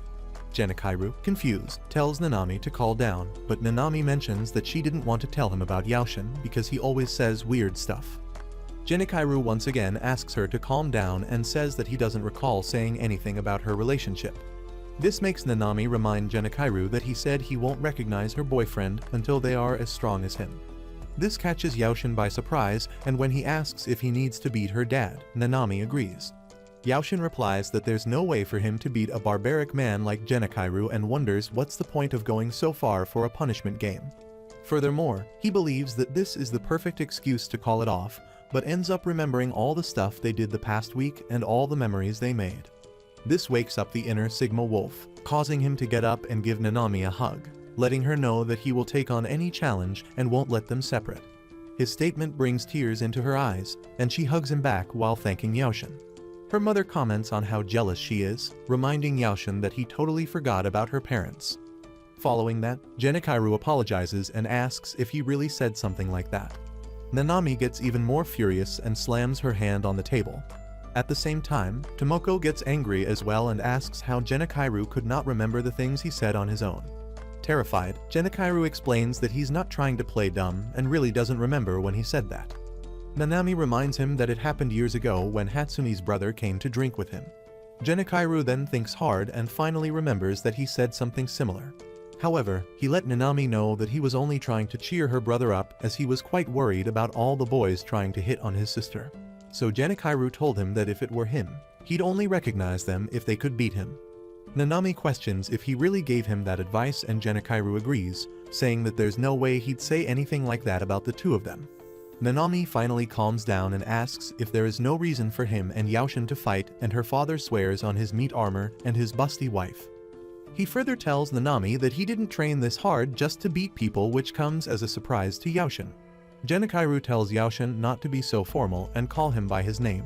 Genakairu, confused, tells Nanami to calm down, but Nanami mentions that she didn't want to tell him about Yaoshin because he always says weird stuff. Genakairu once again asks her to calm down and says that he doesn't recall saying anything about her relationship. This makes Nanami remind Genakairu that he said he won't recognize her boyfriend until they are as strong as him. This catches Yaoshin by surprise, and when he asks if he needs to beat her dad, Nanami agrees. Yaoshin replies that there's no way for him to beat a barbaric man like Genakairu and wonders what's the point of going so far for a punishment game. Furthermore, he believes that this is the perfect excuse to call it off, but ends up remembering all the stuff they did the past week and all the memories they made. This wakes up the inner Sigma Wolf, causing him to get up and give Nanami a hug, letting her know that he will take on any challenge and won't let them separate. His statement brings tears into her eyes, and she hugs him back while thanking Yaoshin. Her mother comments on how jealous she is, reminding Yaoshin that he totally forgot about her parents. Following that, Genakairu apologizes and asks if he really said something like that. Nanami gets even more furious and slams her hand on the table. At the same time, Tomoko gets angry as well and asks how Genakairu could not remember the things he said on his own. Terrified, Genakairu explains that he's not trying to play dumb and really doesn't remember when he said that. Nanami reminds him that it happened years ago when Hatsune's brother came to drink with him. Genakairu then thinks hard and finally remembers that he said something similar. However, he let Nanami know that he was only trying to cheer her brother up as he was quite worried about all the boys trying to hit on his sister. So Genakairu told him that if it were him, he'd only recognize them if they could beat him. Nanami questions if he really gave him that advice and Genakairu agrees, saying that there's no way he'd say anything like that about the two of them. Nanami finally calms down and asks if there is no reason for him and Yaoshin to fight, and her father swears on his meat armor and his busty wife. He further tells Nanami that he didn't train this hard just to beat people, which comes as a surprise to Yaoshin. Genakairu tells Yaoshin not to be so formal and call him by his name.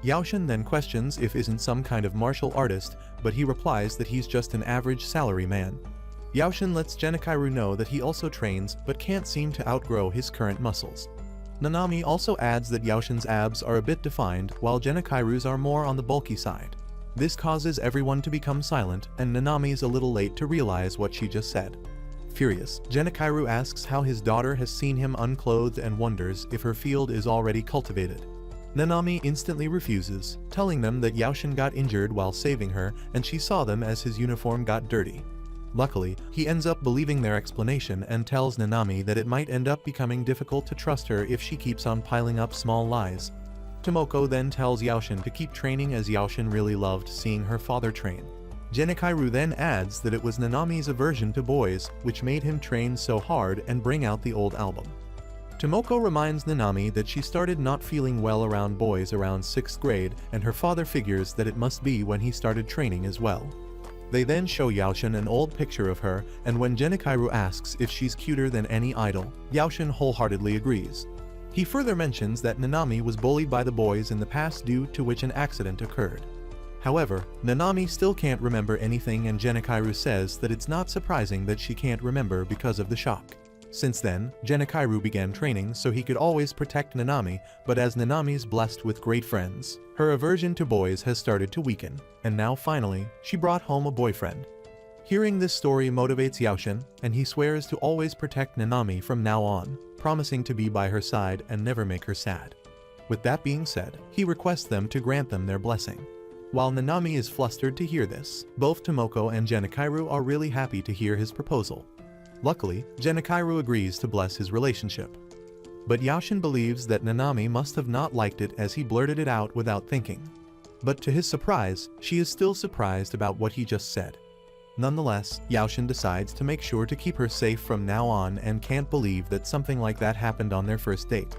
Yaoshin then questions if isn't some kind of martial artist, but he replies that he's just an average salary man. Yaoshin lets Genakairu know that he also trains but can't seem to outgrow his current muscles. Nanami also adds that Yaoshin's abs are a bit defined while Genakairu's are more on the bulky side. This causes everyone to become silent, and Nanami is a little late to realize what she just said. Furious, Genakairu asks how his daughter has seen him unclothed and wonders if her field is already cultivated. Nanami instantly refuses, telling them that Yaoshin got injured while saving her and she saw them as his uniform got dirty. Luckily, he ends up believing their explanation and tells Nanami that it might end up becoming difficult to trust her if she keeps on piling up small lies. Tomoko then tells Yaoshin to keep training as Yaoshin really loved seeing her father train. Genakairu then adds that it was Nanami's aversion to boys which made him train so hard and bring out the old album. Tomoko reminds Nanami that she started not feeling well around boys around 6th grade, and her father figures that it must be when he started training as well. They then show Yaoshin an old picture of her, and when Genakairu asks if she's cuter than any idol, Yaoshin wholeheartedly agrees. He further mentions that Nanami was bullied by the boys in the past, due to which an accident occurred. However, Nanami still can't remember anything, and Genakairu says that it's not surprising that she can't remember because of the shock. Since then, Genakairu began training so he could always protect Nanami, but as Nanami's blessed with great friends, her aversion to boys has started to weaken, and now finally, she brought home a boyfriend. Hearing this story motivates Yaoshin, and he swears to always protect Nanami from now on, promising to be by her side and never make her sad. With that being said, he requests them to grant them their blessing. While Nanami is flustered to hear this, both Tomoko and Genakairu are really happy to hear his proposal. Luckily, Genakairu agrees to bless his relationship. But Yaoshin believes that Nanami must have not liked it, as he blurted it out without thinking. But to his surprise, she is still surprised about what he just said. Nonetheless, Yaoshin decides to make sure to keep her safe from now on, and can't believe that something like that happened on their first date.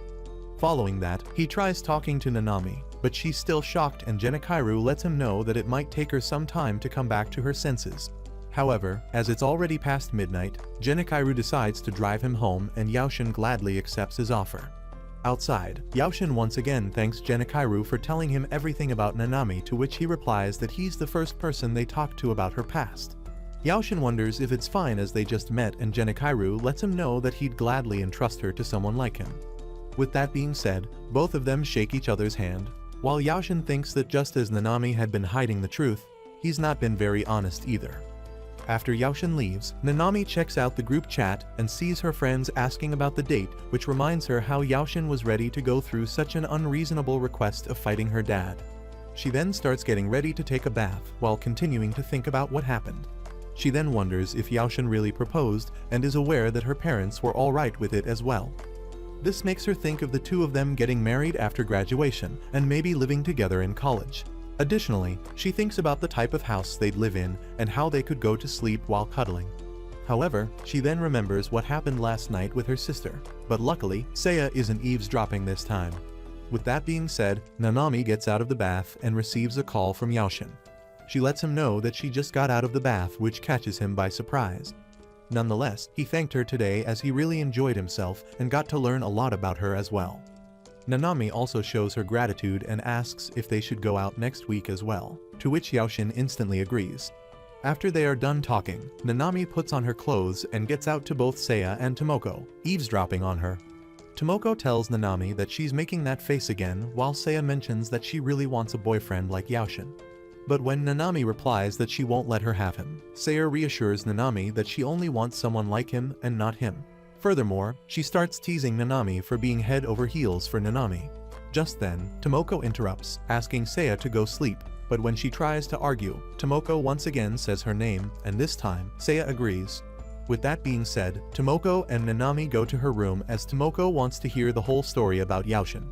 Following that, he tries talking to Nanami, but she's still shocked, and Genakairu lets him know that it might take her some time to come back to her senses. However, as it's already past midnight, Genakairu decides to drive him home, and Yaoshin gladly accepts his offer. Outside, Yaoshin once again thanks Genakairu for telling him everything about Nanami, to which he replies that he's the first person they talked to about her past. Yaoshin wonders if it's fine as they just met, and Genakairu lets him know that he'd gladly entrust her to someone like him. With that being said, both of them shake each other's hand, while Yaoshin thinks that just as Nanami had been hiding the truth, he's not been very honest either. After Yaoshin leaves, Nanami checks out the group chat and sees her friends asking about the date, which reminds her how Yaoshin was ready to go through such an unreasonable request of fighting her dad. She then starts getting ready to take a bath while continuing to think about what happened. She then wonders if Yaoshin really proposed, and is aware that her parents were alright with it as well. This makes her think of the two of them getting married after graduation, and maybe living together in college. Additionally, she thinks about the type of house they'd live in, and how they could go to sleep while cuddling. However, she then remembers what happened last night with her sister, but luckily, Seiya isn't eavesdropping this time. With that being said, Nanami gets out of the bath and receives a call from Yaoshin. She lets him know that she just got out of the bath, which catches him by surprise. Nonetheless, he thanked her today as he really enjoyed himself and got to learn a lot about her as well. Nanami also shows her gratitude and asks if they should go out next week as well, to which Yaoshin instantly agrees. After they are done talking, Nanami puts on her clothes and gets out to both Seiya and Tomoko, eavesdropping on her. Tomoko tells Nanami that she's making that face again, while Seiya mentions that she really wants a boyfriend like Yaoshin. But when Nanami replies that she won't let her have him, Seiya reassures Nanami that she only wants someone like him and not him. Furthermore, she starts teasing Nanami for being head over heels for Nanami. Just then, Tomoko interrupts, asking Seiya to go sleep, but when she tries to argue, Tomoko once again says her name, and this time, Seiya agrees. With that being said, Tomoko and Nanami go to her room as Tomoko wants to hear the whole story about Yaoshin.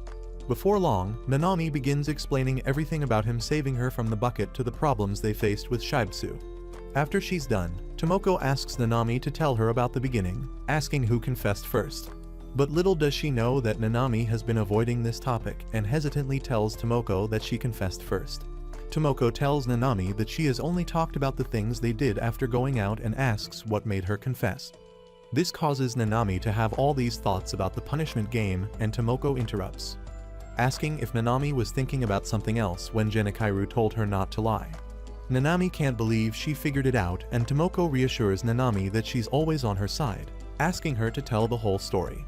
Before long, Nanami begins explaining everything about him saving her from the bucket to the problems they faced with Shibutsu. After she's done, Tomoko asks Nanami to tell her about the beginning, asking who confessed first. But little does she know that Nanami has been avoiding this topic and hesitantly tells Tomoko that she confessed first. Tomoko tells Nanami that she has only talked about the things they did after going out and asks what made her confess. This causes Nanami to have all these thoughts about the punishment game, and Tomoko interrupts, asking if Nanami was thinking about something else when Genakairu told her not to lie. Nanami can't believe she figured it out, and Tomoko reassures Nanami that she's always on her side, asking her to tell the whole story.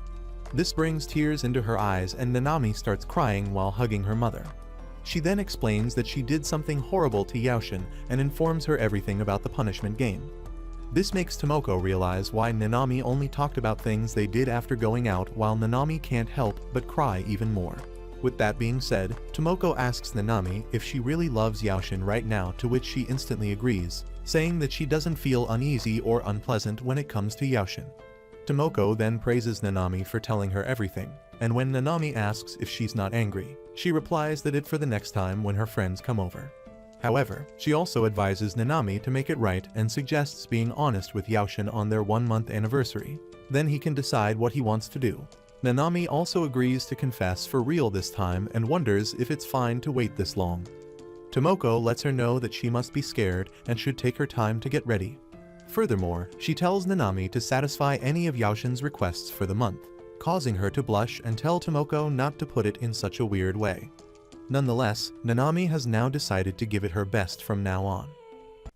This brings tears into her eyes, and Nanami starts crying while hugging her mother. She then explains that she did something horrible to Yaoshin and informs her everything about the punishment game. This makes Tomoko realize why Nanami only talked about things they did after going out, while Nanami can't help but cry even more. With that being said, Tomoko asks Nanami if she really loves Yaoshin right now, to which she instantly agrees, saying that she doesn't feel uneasy or unpleasant when it comes to Yaoshin. Tomoko then praises Nanami for telling her everything, and when Nanami asks if she's not angry, she replies that it's for the next time when her friends come over. However, she also advises Nanami to make it right and suggests being honest with Yaoshin on their 1-month anniversary. Then he can decide what he wants to do. Nanami also agrees to confess for real this time and wonders if it's fine to wait this long. Tomoko lets her know that she must be scared and should take her time to get ready. Furthermore, she tells Nanami to satisfy any of Yaoshin's requests for the month, causing her to blush and tell Tomoko not to put it in such a weird way. Nonetheless, Nanami has now decided to give it her best from now on.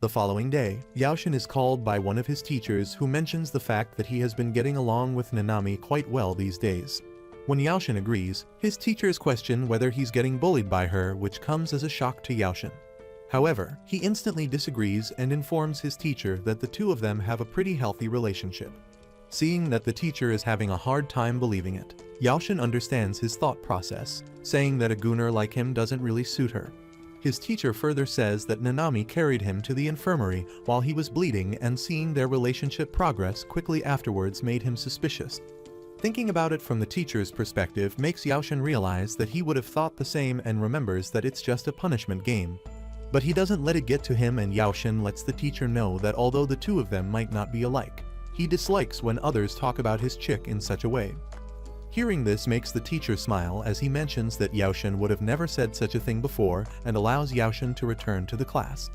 The following day, Yaoshin is called by one of his teachers who mentions the fact that he has been getting along with Nanami quite well these days. When Yaoshin agrees, his teachers question whether he's getting bullied by her, which comes as a shock to Yaoshin. However, he instantly disagrees and informs his teacher that the two of them have a pretty healthy relationship. Seeing that the teacher is having a hard time believing it, Yaoshin understands his thought process, saying that a gooner like him doesn't really suit her. His teacher further says that Nanami carried him to the infirmary while he was bleeding, and seeing their relationship progress quickly afterwards made him suspicious. Thinking about it from the teacher's perspective makes Yaoshin realize that he would have thought the same and remembers that it's just a punishment game. But he doesn't let it get to him, and Yaoshin lets the teacher know that although the two of them might not be alike, he dislikes when others talk about his chick in such a way. Hearing this makes the teacher smile as he mentions that Yaoshin would have never said such a thing before and allows Yaoshin to return to the class.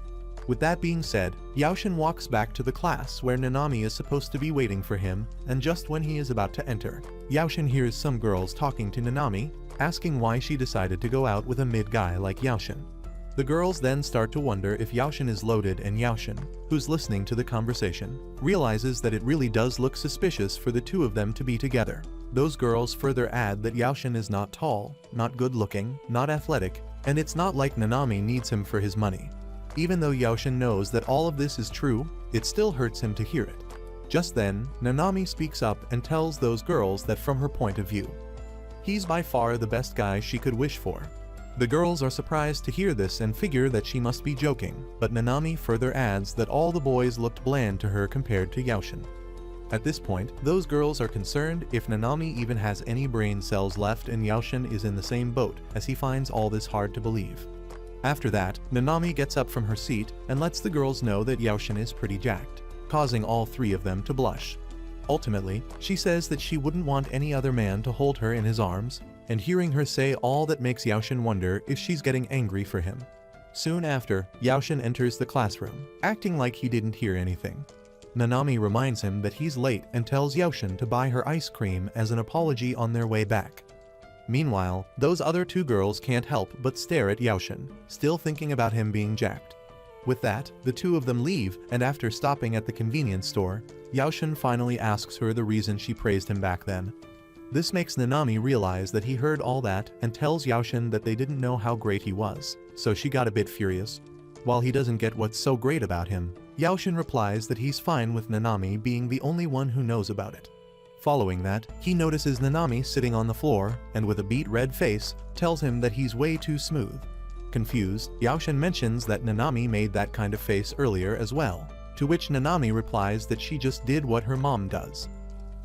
With that being said, Yaoshin walks back to the class where Nanami is supposed to be waiting for him, and just when he is about to enter, Yaoshin hears some girls talking to Nanami, asking why she decided to go out with a mid guy like Yaoshin. The girls then start to wonder if Yaoshin is loaded, and Yaoshin, who's listening to the conversation, realizes that it really does look suspicious for the two of them to be together. Those girls further add that Yaoshin is not tall, not good looking, not athletic, and it's not like Nanami needs him for his money. Even though Yaoshin knows that all of this is true, it still hurts him to hear it. Just then, Nanami speaks up and tells those girls that from her point of view, he's by far the best guy she could wish for. The girls are surprised to hear this and figure that she must be joking, but Nanami further adds that all the boys looked bland to her compared to Yaoshin. At this point, those girls are concerned if Nanami even has any brain cells left, and Yaoshin is in the same boat, as he finds all this hard to believe. After that, Nanami gets up from her seat and lets the girls know that Yaoshin is pretty jacked, causing all three of them to blush. Ultimately, she says that she wouldn't want any other man to hold her in his arms, and hearing her say all that makes Yaoshin wonder if she's getting angry for him. Soon after, Yaoshin enters the classroom, acting like he didn't hear anything. Nanami reminds him that he's late and tells Yaoshin to buy her ice cream as an apology on their way back. Meanwhile, those other two girls can't help but stare at Yaoshin, still thinking about him being jacked. With that, the two of them leave, and after stopping at the convenience store, Yaoshin finally asks her the reason she praised him back then. This makes Nanami realize that he heard all that and tells Yaoshin that they didn't know how great he was, so she got a bit furious. While he doesn't get what's so great about him, Yaoshin replies that he's fine with Nanami being the only one who knows about it. Following that, he notices Nanami sitting on the floor and with a beet red face tells him that he's way too smooth. Confused, Yaoshin mentions that Nanami made that kind of face earlier as well, to which Nanami replies that she just did what her mom does.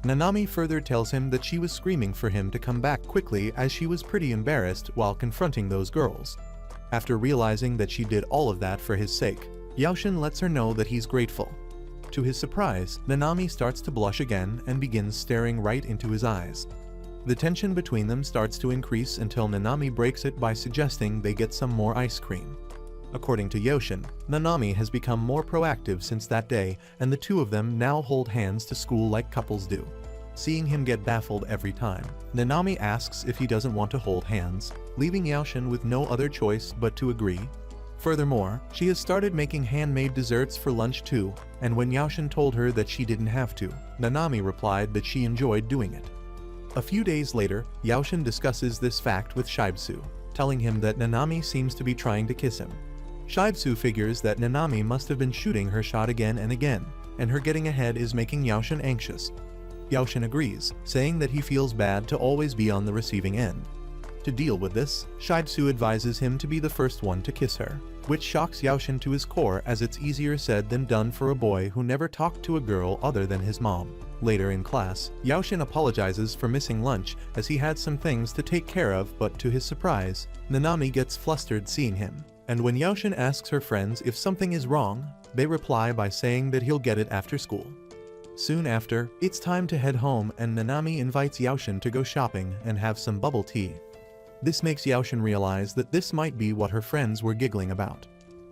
Nanami further tells him that she was screaming for him to come back quickly as she was pretty embarrassed while confronting those girls. After realizing that she did all of that for his sake, Yaoshin lets her know that he's grateful. To his surprise, Nanami starts to blush again and begins staring right into his eyes. The tension between them starts to increase until Nanami breaks it by suggesting they get some more ice cream. According to Yaoshin, Nanami has become more proactive since that day, and the two of them now hold hands to school like couples do. Seeing him get baffled every time, Nanami asks if he doesn't want to hold hands, leaving Yaoshin with no other choice but to agree. Furthermore, she has started making handmade desserts for lunch too, and when Yaoshin told her that she didn't have to, Nanami replied that she enjoyed doing it. A few days later, Yaoshin discusses this fact with Shibsu, telling him that Nanami seems to be trying to kiss him. Shibsu figures that Nanami must have been shooting her shot again and again, and her getting ahead is making Yaoshin anxious. Yaoshin agrees, saying that he feels bad to always be on the receiving end. To deal with this, Shibsu advises him to be the first one to kiss her, which shocks Yaoshin to his core, as it's easier said than done for a boy who never talked to a girl other than his mom. Later in class, Yaoshin apologizes for missing lunch as he had some things to take care of, but to his surprise, Nanami gets flustered seeing him. And when Yaoshin asks her friends if something is wrong, they reply by saying that he'll get it after school. Soon after, it's time to head home, and Nanami invites Yaoshin to go shopping and have some bubble tea. This makes Yaoshin realize that this might be what her friends were giggling about.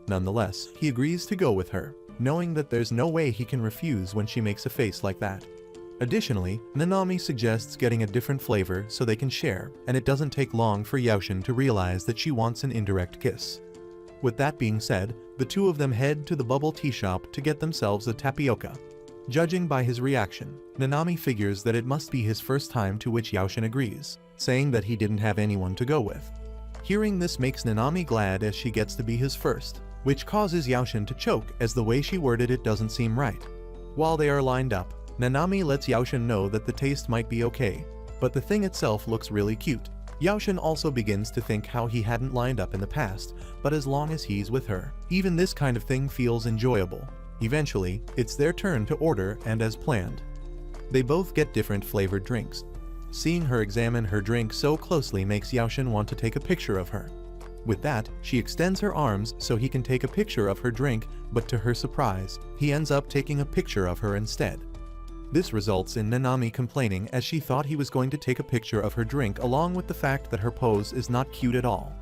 Nonetheless, he agrees to go with her, knowing that there's no way he can refuse when she makes a face like that. Additionally, Nanami suggests getting a different flavor so they can share, and it doesn't take long for Yaoshin to realize that she wants an indirect kiss. With that being said, the two of them head to the bubble tea shop to get themselves a tapioca. Judging by his reaction, Nanami figures that it must be his first time, to which Yaoshin agrees, saying that he didn't have anyone to go with. Hearing this makes Nanami glad as she gets to be his first, which causes Yaoshin to choke as the way she worded it doesn't seem right. While they are lined up, Nanami lets Yaoshin know that the taste might be okay, but the thing itself looks really cute. Yaoshin also begins to think how he hadn't lined up in the past, but as long as he's with her, even this kind of thing feels enjoyable. Eventually, it's their turn to order, and as planned, they both get different flavored drinks. Seeing her examine her drink so closely makes Yaoshin want to take a picture of her. With that, she extends her arms so he can take a picture of her drink, but to her surprise, he ends up taking a picture of her instead. This results in Nanami complaining as she thought he was going to take a picture of her drink, along with the fact that her pose is not cute at all.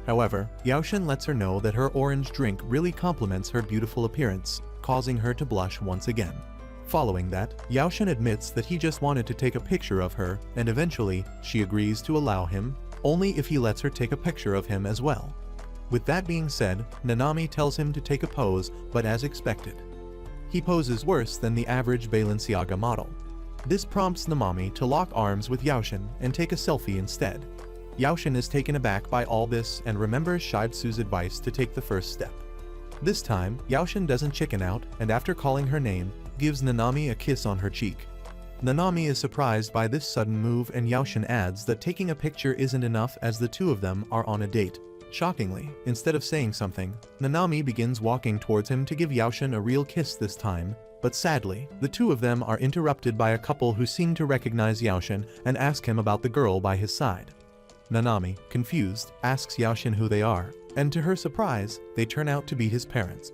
However, Yaoshin lets her know that her orange drink really complements her beautiful appearance, causing her to blush once again. Following that, Yaoshin admits that he just wanted to take a picture of her, and eventually, she agrees to allow him, only if he lets her take a picture of him as well. With that being said, Nanami tells him to take a pose, but as expected, he poses worse than the average Balenciaga model. This prompts Nanami to lock arms with Yaoshin and take a selfie instead. Yaoshin is taken aback by all this and remembers Shibatsu's advice to take the first step. This time, Yaoshin doesn't chicken out, and after calling her name, gives Nanami a kiss on her cheek. Nanami is surprised by this sudden move, and Yaoshin adds that taking a picture isn't enough as the two of them are on a date. Shockingly, instead of saying something, Nanami begins walking towards him to give Yaoshin a real kiss this time, but sadly, the two of them are interrupted by a couple who seem to recognize Yaoshin and ask him about the girl by his side. Nanami, confused, asks Yaoshin who they are, and to her surprise, they turn out to be his parents.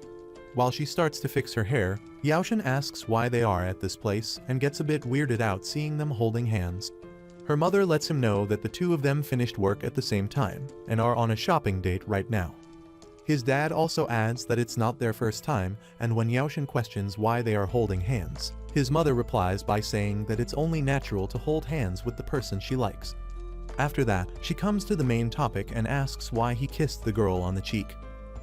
While she starts to fix her hair, Yaoshin asks why they are at this place and gets a bit weirded out seeing them holding hands. Her mother lets him know that the two of them finished work at the same time and are on a shopping date right now. His dad also adds that it's not their first time, and when Yaoshin questions why they are holding hands, his mother replies by saying that it's only natural to hold hands with the person she likes. After that, she comes to the main topic and asks why he kissed the girl on the cheek.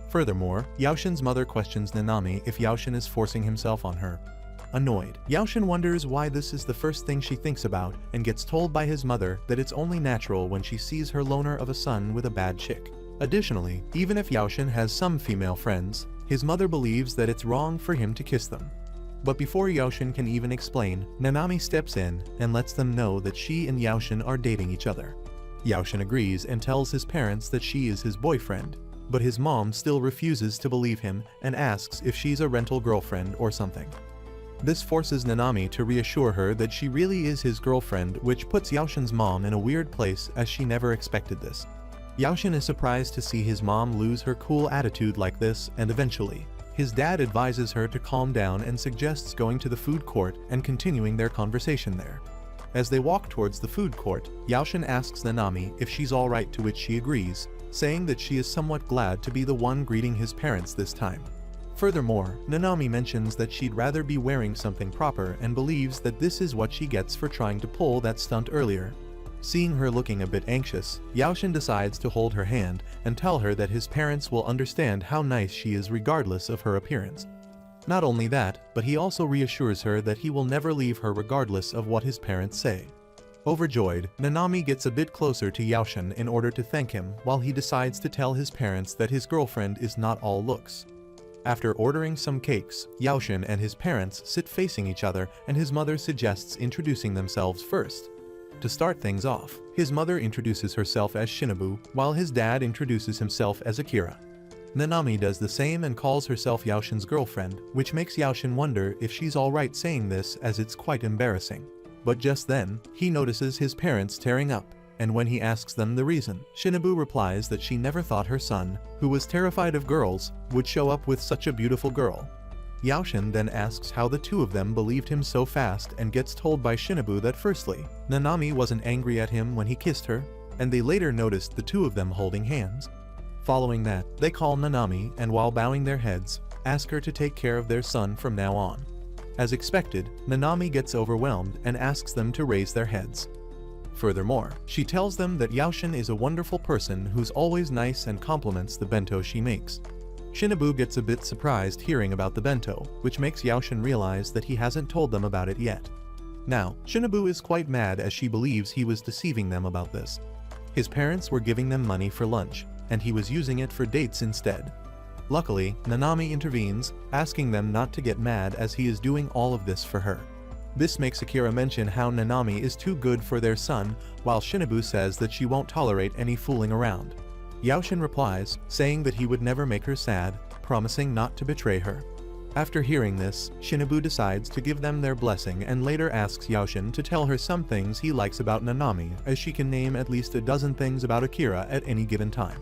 Furthermore, Yaoshin's mother questions Nanami if Yaoshin is forcing himself on her. Annoyed, Yaoshin wonders why this is the first thing she thinks about and gets told by his mother that it's only natural when she sees her loner of a son with a bad chick. Additionally, even if Yaoshin has some female friends, his mother believes that it's wrong for him to kiss them. But before Yaoshin can even explain, Nanami steps in and lets them know that she and Yaoshin are dating each other. Yaoshin agrees and tells his parents that she is his boyfriend, but his mom still refuses to believe him and asks if she's a rental girlfriend or something. This forces Nanami to reassure her that she really is his girlfriend, which puts Yaoshin's mom in a weird place as she never expected this. Yaoshin is surprised to see his mom lose her cool attitude like this, and eventually, his dad advises her to calm down and suggests going to the food court and continuing their conversation there. As they walk towards the food court, Yaoshin asks Nanami if she's alright, to which she agrees, saying that she is somewhat glad to be the one greeting his parents this time. Furthermore, Nanami mentions that she'd rather be wearing something proper and believes that this is what she gets for trying to pull that stunt earlier. Seeing her looking a bit anxious, Yaoshin decides to hold her hand and tell her that his parents will understand how nice she is regardless of her appearance. Not only that, but he also reassures her that he will never leave her regardless of what his parents say. Overjoyed, Nanami gets a bit closer to Yaoshin in order to thank him, while he decides to tell his parents that his girlfriend is not all looks. After ordering some cakes, Yaoshin and his parents sit facing each other, and his mother suggests introducing themselves first. To start things off, his mother introduces herself as Shinobu, while his dad introduces himself as Akira. Nanami does the same and calls herself Yaoshin's girlfriend, which makes Yaoshin wonder if she's alright saying this, as it's quite embarrassing. But just then, he notices his parents tearing up, and when he asks them the reason, Shinobu replies that she never thought her son, who was terrified of girls, would show up with such a beautiful girl. Yaoshin then asks how the two of them believed him so fast and gets told by Shinobu that firstly, Nanami wasn't angry at him when he kissed her, and they later noticed the two of them holding hands. Following that, they call Nanami and while bowing their heads, ask her to take care of their son from now on. As expected, Nanami gets overwhelmed and asks them to raise their heads. Furthermore, she tells them that Yaoshin is a wonderful person who's always nice and compliments the bento she makes. Shinobu gets a bit surprised hearing about the bento, which makes Yaoshin realize that he hasn't told them about it yet. Now, Shinobu is quite mad as she believes he was deceiving them about this. His parents were giving them money for lunch, and he was using it for dates instead. Luckily, Nanami intervenes, asking them not to get mad as he is doing all of this for her. This makes Akira mention how Nanami is too good for their son, while Shinobu says that she won't tolerate any fooling around. Yaoshin replies, saying that he would never make her sad, promising not to betray her. After hearing this, Shinobu decides to give them their blessing and later asks Yaoshin to tell her some things he likes about Nanami, as she can name at least a dozen things about Akira at any given time.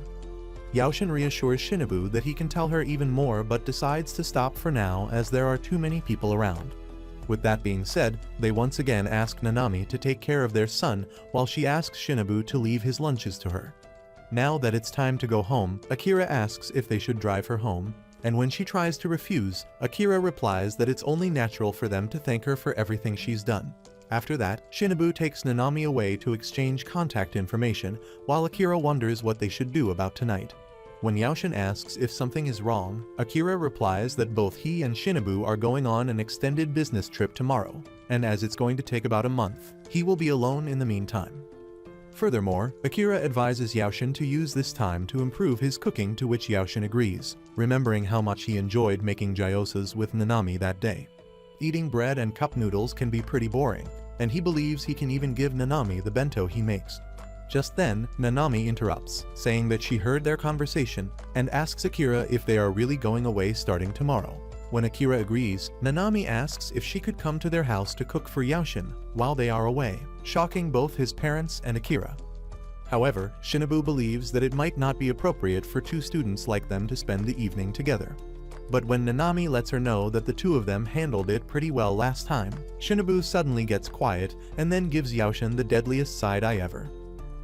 Yaoshin reassures Shinobu that he can tell her even more but decides to stop for now as there are too many people around. With that being said, they once again ask Nanami to take care of their son while she asks Shinobu to leave his lunches to her. Now that it's time to go home, Akira asks if they should drive her home, and when she tries to refuse, Akira replies that it's only natural for them to thank her for everything she's done. After that, Shinobu takes Nanami away to exchange contact information, while Akira wonders what they should do about tonight. When Yaoshin asks if something is wrong, Akira replies that both he and Shinobu are going on an extended business trip tomorrow, and as it's going to take about a month, he will be alone in the meantime. Furthermore, Akira advises Yaoshin to use this time to improve his cooking, to which Yaoshin agrees, remembering how much he enjoyed making gyozas with Nanami that day. Eating bread and cup noodles can be pretty boring, and he believes he can even give Nanami the bento he makes. Just then, Nanami interrupts, saying that she heard their conversation, and asks Akira if they are really going away starting tomorrow. When Akira agrees, Nanami asks if she could come to their house to cook for Yaoshin while they are away, shocking both his parents and Akira. However, Shinobu believes that it might not be appropriate for two students like them to spend the evening together. But when Nanami lets her know that the two of them handled it pretty well last time, Shinobu suddenly gets quiet and then gives Yaoshin the deadliest side-eye ever.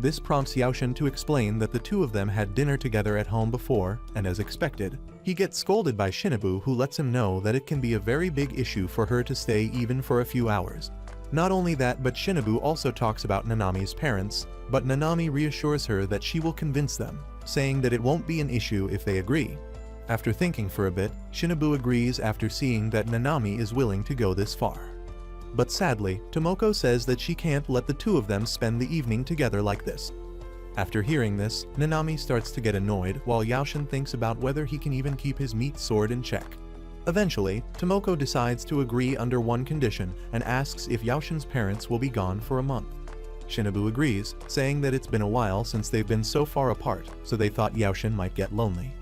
This prompts Yaoshin to explain that the two of them had dinner together at home before, and as expected, he gets scolded by Shinobu, who lets him know that it can be a very big issue for her to stay even for a few hours. Not only that, but Shinobu also talks about Nanami's parents, but Nanami reassures her that she will convince them, saying that it won't be an issue if they agree. After thinking for a bit, Shinobu agrees after seeing that Nanami is willing to go this far. But sadly, Tomoko says that she can't let the two of them spend the evening together like this. After hearing this, Nanami starts to get annoyed while Yaoshin thinks about whether he can even keep his meat sword in check. Eventually, Tomoko decides to agree under one condition and asks if Yaoshin's parents will be gone for a month. Shinobu agrees, saying that it's been a while since they've been so far apart, so they thought Yaoshin might get lonely.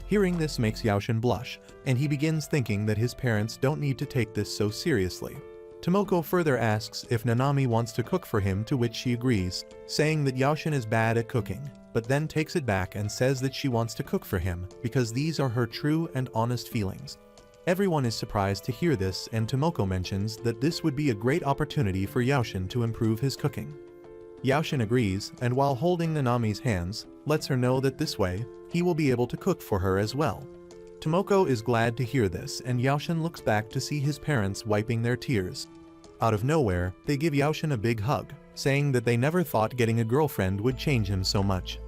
Hearing this makes Yaoshin blush, and he begins thinking that his parents don't need to take this so seriously. Tomoko further asks if Nanami wants to cook for him, to which she agrees, saying that Yaoshin is bad at cooking, but then takes it back and says that she wants to cook for him because these are her true and honest feelings. Everyone is surprised to hear this, and Tomoko mentions that this would be a great opportunity for Yaoshin to improve his cooking. Yaoshin agrees, and while holding Nanami's hands, lets her know that this way, he will be able to cook for her as well. Tomoko is glad to hear this, and Yaoshin looks back to see his parents wiping their tears. Out of nowhere, they give Yaoshin a big hug, saying that they never thought getting a girlfriend would change him so much.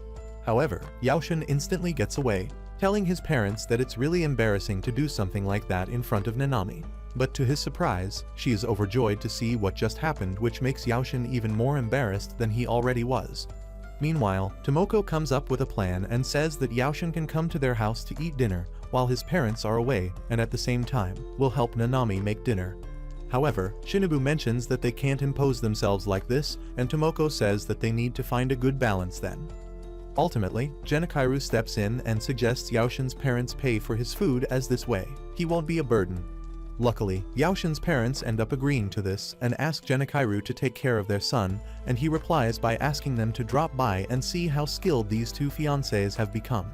However, Yaoshin instantly gets away, telling his parents that it's really embarrassing to do something like that in front of Nanami. But to his surprise, she is overjoyed to see what just happened, which makes Yaoshin even more embarrassed than he already was. Meanwhile, Tomoko comes up with a plan and says that Yaoshin can come to their house to eat dinner while his parents are away, and at the same time, will help Nanami make dinner. However, Shinobu mentions that they can't impose themselves like this, and Tomoko says that they need to find a good balance then. Ultimately, Genakairu steps in and suggests Yaoshin's parents pay for his food, as this way, he won't be a burden. Luckily, Yaoshin's parents end up agreeing to this and ask Genakairu to take care of their son, and he replies by asking them to drop by and see how skilled these two fiancés have become.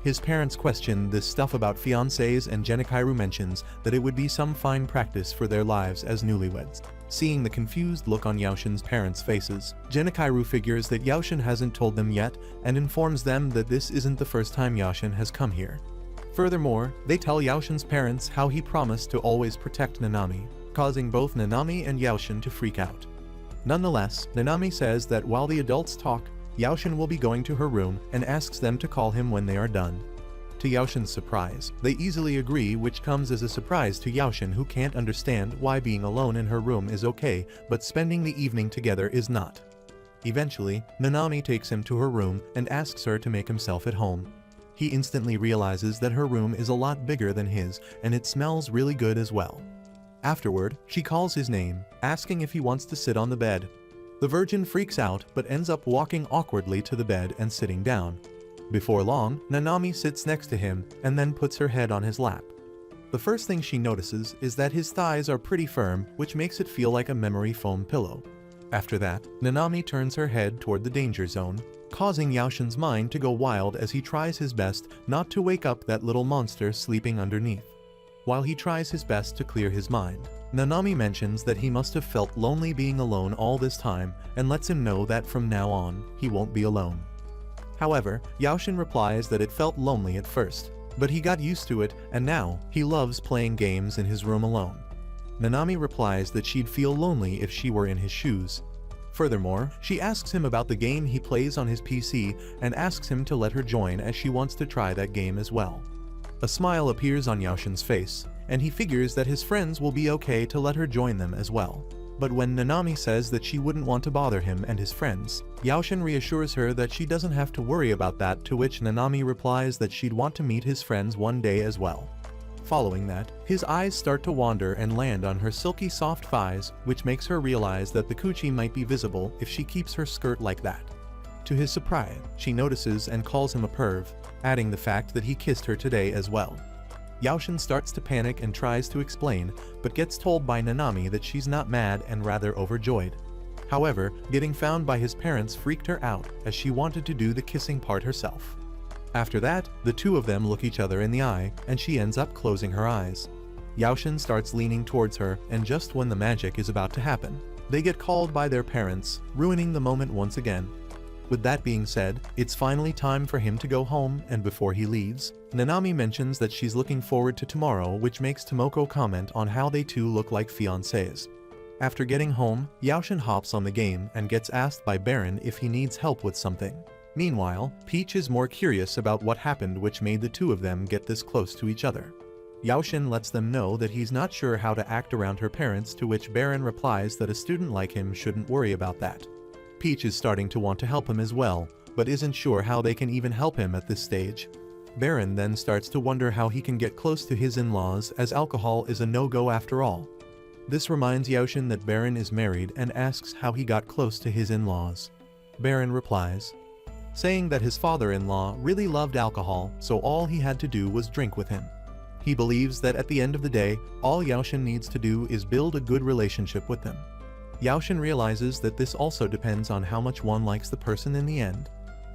His parents question this stuff about fiancés, and Genkiru mentions that it would be some fine practice for their lives as newlyweds. Seeing the confused look on Yaoshin's parents' faces, Genkiru figures that Yaoshin hasn't told them yet and informs them that this isn't the first time Yaoshin has come here. Furthermore, they tell Yaoshin's parents how he promised to always protect Nanami, causing both Nanami and Yaoshin to freak out. Nonetheless, Nanami says that while the adults talk, Yaoshin will be going to her room and asks them to call him when they are done. To Yaoshin's surprise, they easily agree, which comes as a surprise to Yaoshin, who can't understand why being alone in her room is okay, but spending the evening together is not. Eventually, Nanami takes him to her room and asks her to make himself at home. He instantly realizes that her room is a lot bigger than his, and it smells really good as well. Afterward, she calls his name, asking if he wants to sit on the bed. The virgin freaks out but ends up walking awkwardly to the bed and sitting down. Before long, Nanami sits next to him and then puts her head on his lap. The first thing she notices is that his thighs are pretty firm, which makes it feel like a memory foam pillow. After that, Nanami turns her head toward the danger zone, causing Yaoshin's mind to go wild as he tries his best not to wake up that little monster sleeping underneath. While he tries his best to clear his mind, Nanami mentions that he must have felt lonely being alone all this time and lets him know that from now on, he won't be alone. However, Yaoshin replies that it felt lonely at first, but he got used to it and now he loves playing games in his room alone. Nanami replies that she'd feel lonely if she were in his shoes. Furthermore, she asks him about the game he plays on his PC and asks him to let her join as she wants to try that game as well. A smile appears on Yaoshin's face, and he figures that his friends will be okay to let her join them as well. But when Nanami says that she wouldn't want to bother him and his friends, Yaoshin reassures her that she doesn't have to worry about that, to which Nanami replies that she'd want to meet his friends one day as well. Following that, his eyes start to wander and land on her silky soft thighs, which makes her realize that the coochie might be visible if she keeps her skirt like that. To his surprise, she notices and calls him a perv, adding the fact that he kissed her today as well. Yaoshin starts to panic and tries to explain, but gets told by Nanami that she's not mad and rather overjoyed. However, getting found by his parents freaked her out, as she wanted to do the kissing part herself. After that, the two of them look each other in the eye, and she ends up closing her eyes. Yaoshin starts leaning towards her, and just when the magic is about to happen, they get called by their parents, ruining the moment once again. With that being said, it's finally time for him to go home, and before he leaves, Nanami mentions that she's looking forward to tomorrow, which makes Tomoko comment on how they two look like fiancés. After getting home, Yaoshin hops on the game and gets asked by Baron if he needs help with something. Meanwhile, Peach is more curious about what happened which made the two of them get this close to each other. Yaoshin lets them know that he's not sure how to act around her parents, to which Baron replies that a student like him shouldn't worry about that. Peach is starting to want to help him as well, but isn't sure how they can even help him at this stage. Baron then starts to wonder how he can get close to his in-laws, as alcohol is a no-go after all. This reminds Yaoshin that Baron is married and asks how he got close to his in-laws. Baron replies, saying that his father-in-law really loved alcohol, so all he had to do was drink with him. He believes that at the end of the day, all Yaoshin needs to do is build a good relationship with them. Yaoshin realizes that this also depends on how much one likes the person in the end.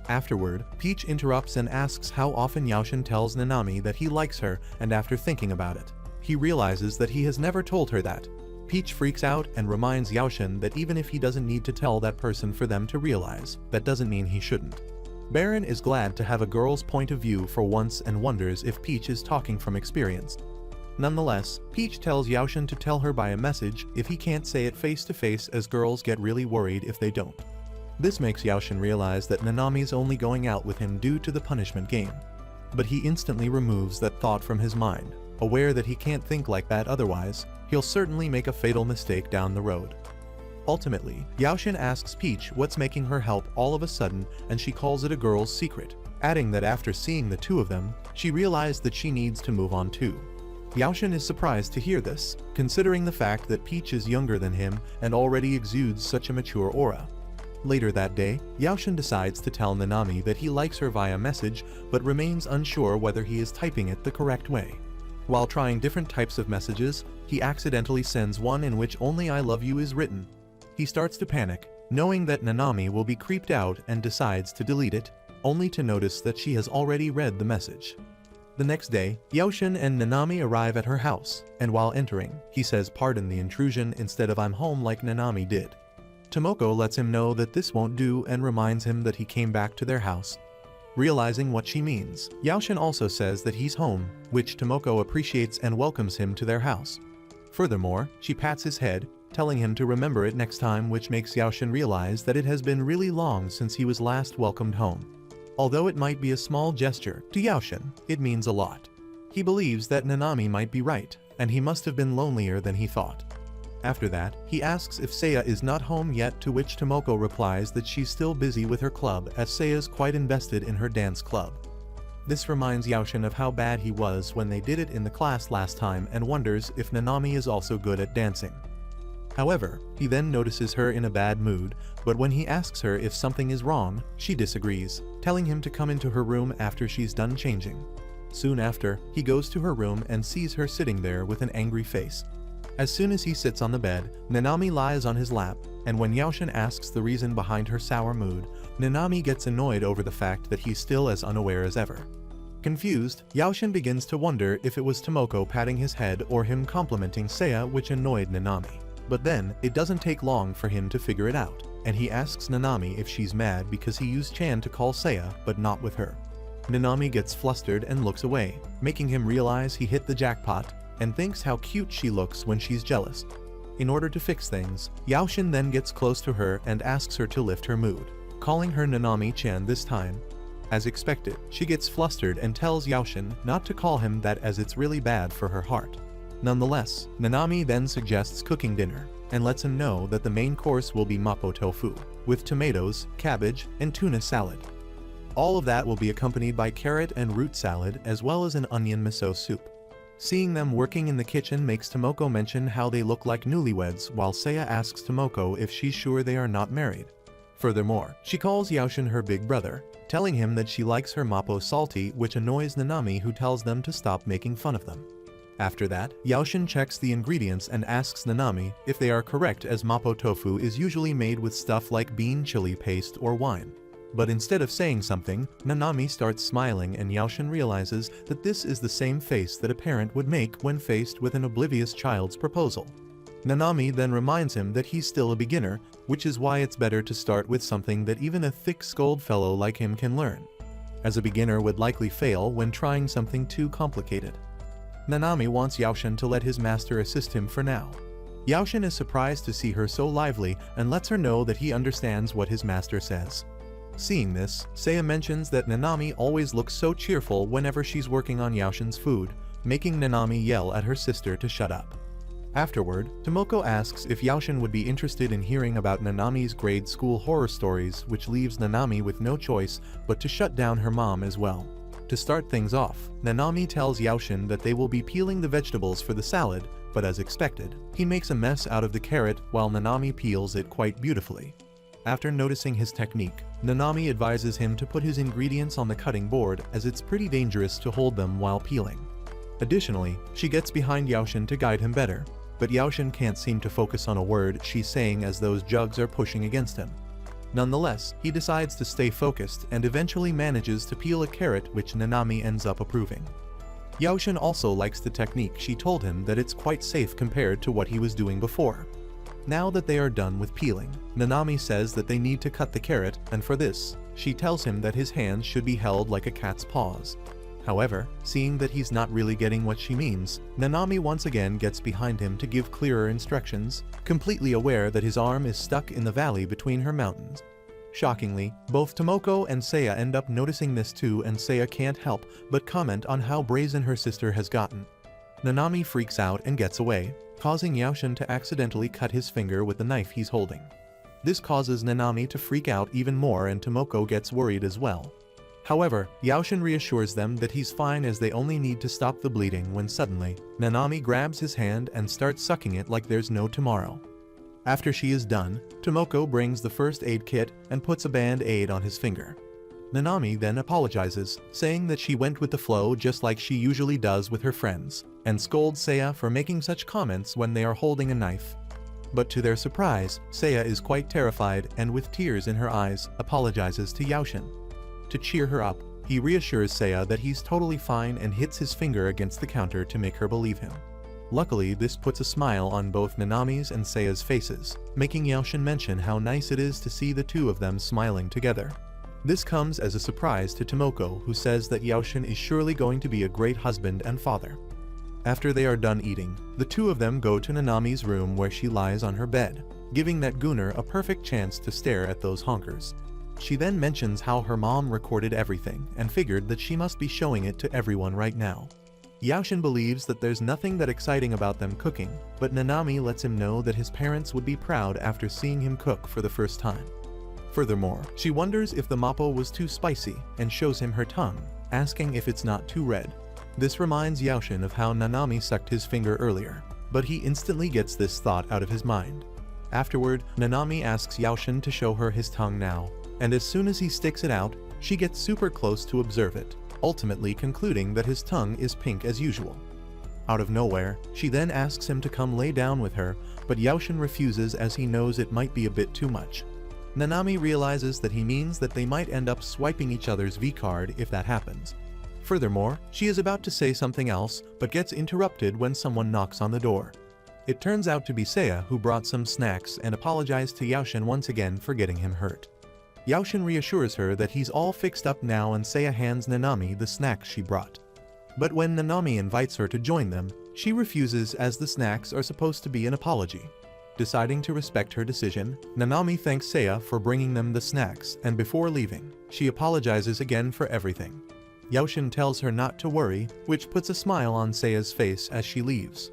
Afterward, Peach interrupts and asks how often Yaoshin tells Nanami that he likes her, and after thinking about it, he realizes that he has never told her that. Peach freaks out and reminds Yaoshin that even if he doesn't need to tell that person for them to realize, that doesn't mean he shouldn't. Baron is glad to have a girl's point of view for once and wonders if Peach is talking from experience. Nonetheless, Peach tells Yaoshin to tell her by a message if he can't say it face to face, as girls get really worried if they don't. This makes Yaoshin realize that Nanami's only going out with him due to the punishment game. But he instantly removes that thought from his mind, aware that he can't think like that otherwise, he'll certainly make a fatal mistake down the road. Ultimately, Yaoshin asks Peach what's making her help all of a sudden, and she calls it a girl's secret, adding that after seeing the two of them, she realized that she needs to move on too. Yaoshin is surprised to hear this, considering the fact that Peach is younger than him and already exudes such a mature aura. Later that day, Yaoshin decides to tell Nanami that he likes her via message, but remains unsure whether he is typing it the correct way. While trying different types of messages, he accidentally sends one in which only "I love you" is written. He starts to panic, knowing that Nanami will be creeped out, and decides to delete it. only to notice that she has already read the message. The next day, Yaoshin and Nanami arrive at her house, and while entering, he says pardon the intrusion instead of I'm home like Nanami did. Tomoko lets him know that this won't do and reminds him that he came back to their house. Realizing what she means, Yaoshin also says that he's home, which Tomoko appreciates and welcomes him to their house. Furthermore, she pats his head, telling him to remember it next time, which makes Yaoshin realize that it has been really long since he was last welcomed home. Although it might be a small gesture, to Yaoshin, it means a lot. He believes that Nanami might be right, and he must have been lonelier than he thought. After that, he asks if Seiya is not home yet, to which Tomoko replies that she's still busy with her club as Seiya's quite invested in her dance club. This reminds Yaoshin of how bad he was when they did it in the class last time and wonders if Nanami is also good at dancing. However, he then notices her in a bad mood, but when he asks her if something is wrong, she disagrees, telling him to come into her room after she's done changing. Soon after, he goes to her room and sees her sitting there with an angry face. As soon as he sits on the bed, Nanami lies on his lap, and when Yaoshin asks the reason behind her sour mood, Nanami gets annoyed over the fact that he's still as unaware as ever. Confused, Yaoshin begins to wonder if it was Tomoko patting his head or him complimenting Seiya, which annoyed Nanami. But then, it doesn't take long for him to figure it out, and he asks Nanami if she's mad because he used Chan to call Seiya, but not with her. Nanami gets flustered and looks away, making him realize he hit the jackpot, and thinks how cute she looks when she's jealous. In order to fix things, Yaoshin then gets close to her and asks her to lift her mood, calling her Nanami-chan this time. As expected, she gets flustered and tells Yaoshin not to call him that as it's really bad for her heart. Nonetheless, Nanami then suggests cooking dinner, and lets him know that the main course will be mapo tofu, with tomatoes, cabbage, and tuna salad. All of that will be accompanied by carrot and root salad as well as an onion miso soup. Seeing them working in the kitchen makes Tomoko mention how they look like newlyweds, while Seiya asks Tomoko if she's sure they are not married. Furthermore, she calls Yaoshin her big brother, telling him that she likes her mapo salty, which annoys Nanami, who tells them to stop making fun of them. After that, Yaoshin checks the ingredients and asks Nanami if they are correct, as mapo tofu is usually made with stuff like bean chili paste or wine. But instead of saying something, Nanami starts smiling, and Yaoshin realizes that this is the same face that a parent would make when faced with an oblivious child's proposal. Nanami then reminds him that he's still a beginner, which is why it's better to start with something that even a thick-skulled fellow like him can learn, as a beginner would likely fail when trying something too complicated. Nanami wants Yaoshin to let his master assist him for now. Yaoshin is surprised to see her so lively and lets her know that he understands what his master says. Seeing this, Seiya mentions that Nanami always looks so cheerful whenever she's working on Yaoshin's food, making Nanami yell at her sister to shut up. Afterward, Tomoko asks if Yaoshin would be interested in hearing about Nanami's grade school horror stories, which leaves Nanami with no choice but to shut down her mom as well. To start things off, Nanami tells Yaoshin that they will be peeling the vegetables for the salad, but as expected, he makes a mess out of the carrot while Nanami peels it quite beautifully. After noticing his technique, Nanami advises him to put his ingredients on the cutting board, as it's pretty dangerous to hold them while peeling. Additionally, she gets behind Yaoshin to guide him better, but Yaoshin can't seem to focus on a word she's saying as those jugs are pushing against him. Nonetheless, he decides to stay focused and eventually manages to peel a carrot, which Nanami ends up approving. Yaoshin also likes the technique. She told him that it's quite safe compared to what he was doing before. Now that they are done with peeling, Nanami says that they need to cut the carrot, and for this, she tells him that his hands should be held like a cat's paws. However, seeing that he's not really getting what she means, Nanami once again gets behind him to give clearer instructions, completely aware that his arm is stuck in the valley between her mountains. Shockingly, both Tomoko and Seiya end up noticing this too, and Seiya can't help but comment on how brazen her sister has gotten. Nanami freaks out and gets away, causing Yaoshin to accidentally cut his finger with the knife he's holding. This causes Nanami to freak out even more, and Tomoko gets worried as well. However, Yaoshin reassures them that he's fine, as they only need to stop the bleeding, when suddenly, Nanami grabs his hand and starts sucking it like there's no tomorrow. After she is done, Tomoko brings the first aid kit and puts a band-aid on his finger. Nanami then apologizes, saying that she went with the flow just like she usually does with her friends, and scolds Seiya for making such comments when they are holding a knife. But to their surprise, Seiya is quite terrified and with tears in her eyes, apologizes to Yaoshin. To cheer her up, he reassures Seiya that he's totally fine and hits his finger against the counter to make her believe him. Luckily, this puts a smile on both Nanami's and Seiya's faces, making Yaoshin mention how nice it is to see the two of them smiling together. This comes as a surprise to Tomoko, who says that Yaoshin is surely going to be a great husband and father. After they are done eating, the two of them go to Nanami's room where she lies on her bed, giving that Gunnar a perfect chance to stare at those honkers. She then mentions how her mom recorded everything and figured that she must be showing it to everyone right now. Yaoshin believes that there's nothing that exciting about them cooking, but Nanami lets him know that his parents would be proud after seeing him cook for the first time. Furthermore, she wonders if the mappo was too spicy and shows him her tongue, asking if it's not too red. This reminds Yaoshin of how Nanami sucked his finger earlier, but he instantly gets this thought out of his mind. Afterward, Nanami asks Yaoshin to show her his tongue now, and as soon as he sticks it out, she gets super close to observe it, ultimately concluding that his tongue is pink as usual. Out of nowhere, she then asks him to come lay down with her, but Yaoshin refuses as he knows it might be a bit too much. Nanami realizes that he means that they might end up swiping each other's V-card if that happens. Furthermore, she is about to say something else, but gets interrupted when someone knocks on the door. It turns out to be Seiya, who brought some snacks and apologized to Yaoshin once again for getting him hurt. Yaoshin reassures her that he's all fixed up now, and Seiya hands Nanami the snacks she brought. But when Nanami invites her to join them, she refuses as the snacks are supposed to be an apology. Deciding to respect her decision, Nanami thanks Seiya for bringing them the snacks, and before leaving, she apologizes again for everything. Yaoshin tells her not to worry, which puts a smile on Seiya's face as she leaves.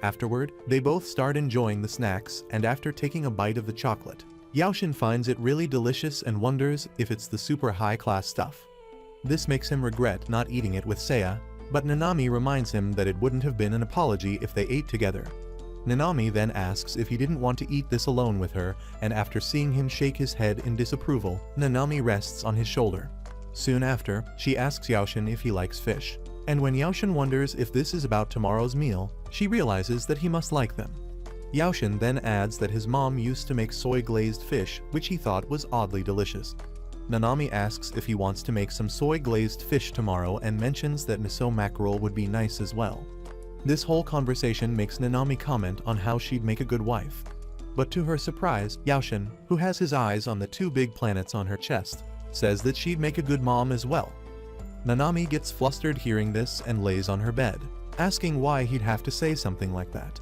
Afterward, they both start enjoying the snacks, and after taking a bite of the chocolate, Yaoshin finds it really delicious and wonders if it's the super high-class stuff. This makes him regret not eating it with Seiya, but Nanami reminds him that it wouldn't have been an apology if they ate together. Nanami then asks if he didn't want to eat this alone with her, and after seeing him shake his head in disapproval, Nanami rests on his shoulder. Soon after, she asks Yaoshin if he likes fish, and when Yaoshin wonders if this is about tomorrow's meal, she realizes that he must like them. Yaoshin then adds that his mom used to make soy-glazed fish, which he thought was oddly delicious. Nanami asks if he wants to make some soy-glazed fish tomorrow and mentions that miso mackerel would be nice as well. This whole conversation makes Nanami comment on how she'd make a good wife. But to her surprise, Yaoshin, who has his eyes on the two big planets on her chest, says that she'd make a good mom as well. Nanami gets flustered hearing this and lays on her bed, asking why he'd have to say something like that.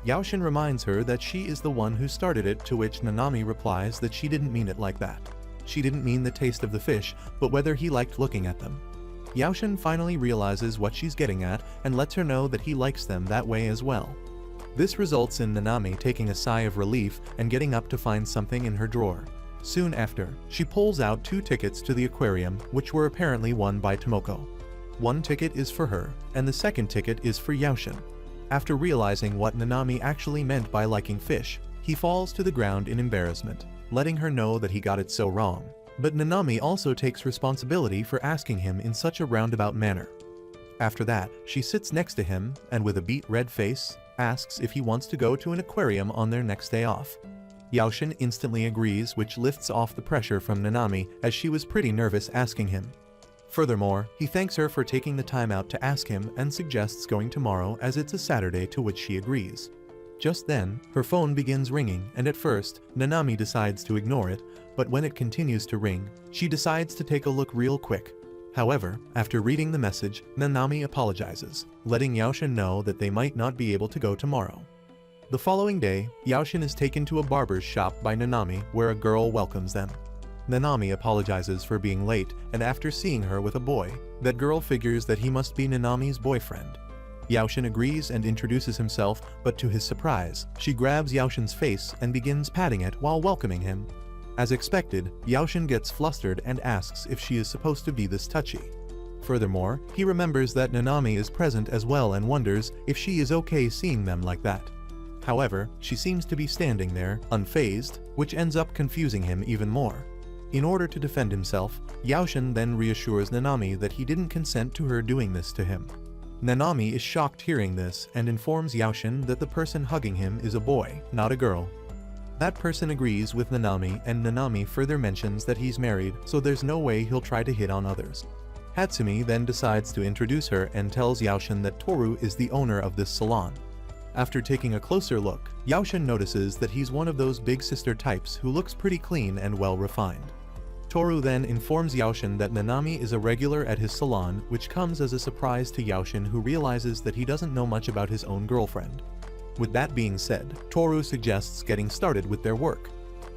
Yaoshin reminds her that she is the one who started it, to which Nanami replies that she didn't mean it like that. She didn't mean the taste of the fish, but whether he liked looking at them. Yaoshin finally realizes what she's getting at and lets her know that he likes them that way as well. This results in Nanami taking a sigh of relief and getting up to find something in her drawer. Soon after, she pulls out 2 tickets to the aquarium, which were apparently won by Tomoko. One ticket is for her, and the second ticket is for Yaoshin. After realizing what Nanami actually meant by liking fish, he falls to the ground in embarrassment, letting her know that he got it so wrong. But Nanami also takes responsibility for asking him in such a roundabout manner. After that, she sits next to him and with a beet red face, asks if he wants to go to an aquarium on their next day off. Yaoshin instantly agrees, which lifts off the pressure from Nanami, as she was pretty nervous asking him. Furthermore, he thanks her for taking the time out to ask him and suggests going tomorrow as it's a Saturday, to which she agrees. Just then, her phone begins ringing, and at first, Nanami decides to ignore it, but when it continues to ring, she decides to take a look real quick. However, after reading the message, Nanami apologizes, letting Yaoshin know that they might not be able to go tomorrow. The following day, Yaoshin is taken to a barber's shop by Nanami where a girl welcomes them. Nanami apologizes for being late, and after seeing her with a boy, that girl figures that he must be Nanami's boyfriend. Yaoshin agrees and introduces himself, but to his surprise, she grabs Yaoshin's face and begins patting it while welcoming him. As expected, Yaoshin gets flustered and asks if she is supposed to be this touchy. Furthermore, he remembers that Nanami is present as well and wonders if she is okay seeing them like that. However, she seems to be standing there, unfazed, which ends up confusing him even more. In order to defend himself, Yaoshin then reassures Nanami that he didn't consent to her doing this to him. Nanami is shocked hearing this and informs Yaoshin that the person hugging him is a boy, not a girl. That person agrees with Nanami, and Nanami further mentions that he's married, so there's no way he'll try to hit on others. Hatsumi then decides to introduce her and tells Yaoshin that Toru is the owner of this salon. After taking a closer look, Yaoshin notices that he's one of those big sister types who looks pretty clean and well refined. Toru then informs Yaoshin that Nanami is a regular at his salon, which comes as a surprise to Yaoshin, who realizes that he doesn't know much about his own girlfriend. With that being said, Toru suggests getting started with their work.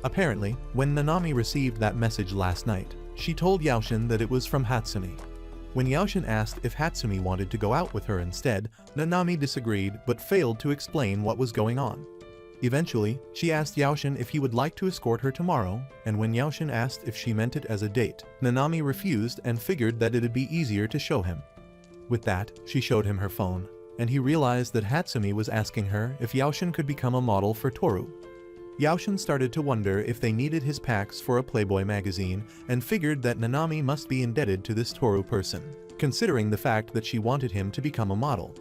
Apparently, when Nanami received that message last night, she told Yaoshin that it was from Hatsumi. When Yaoshin asked if Hatsumi wanted to go out with her instead, Nanami disagreed but failed to explain what was going on. Eventually, she asked Yaoshin if he would like to escort her tomorrow, and when Yaoshin asked if she meant it as a date, Nanami refused and figured that it'd be easier to show him. With that, she showed him her phone, and he realized that Hatsumi was asking her if Yaoshin could become a model for Toru. Yaoshin started to wonder if they needed his packs for a Playboy magazine, and figured that Nanami must be indebted to this Toru person, considering the fact that she wanted him to become a model.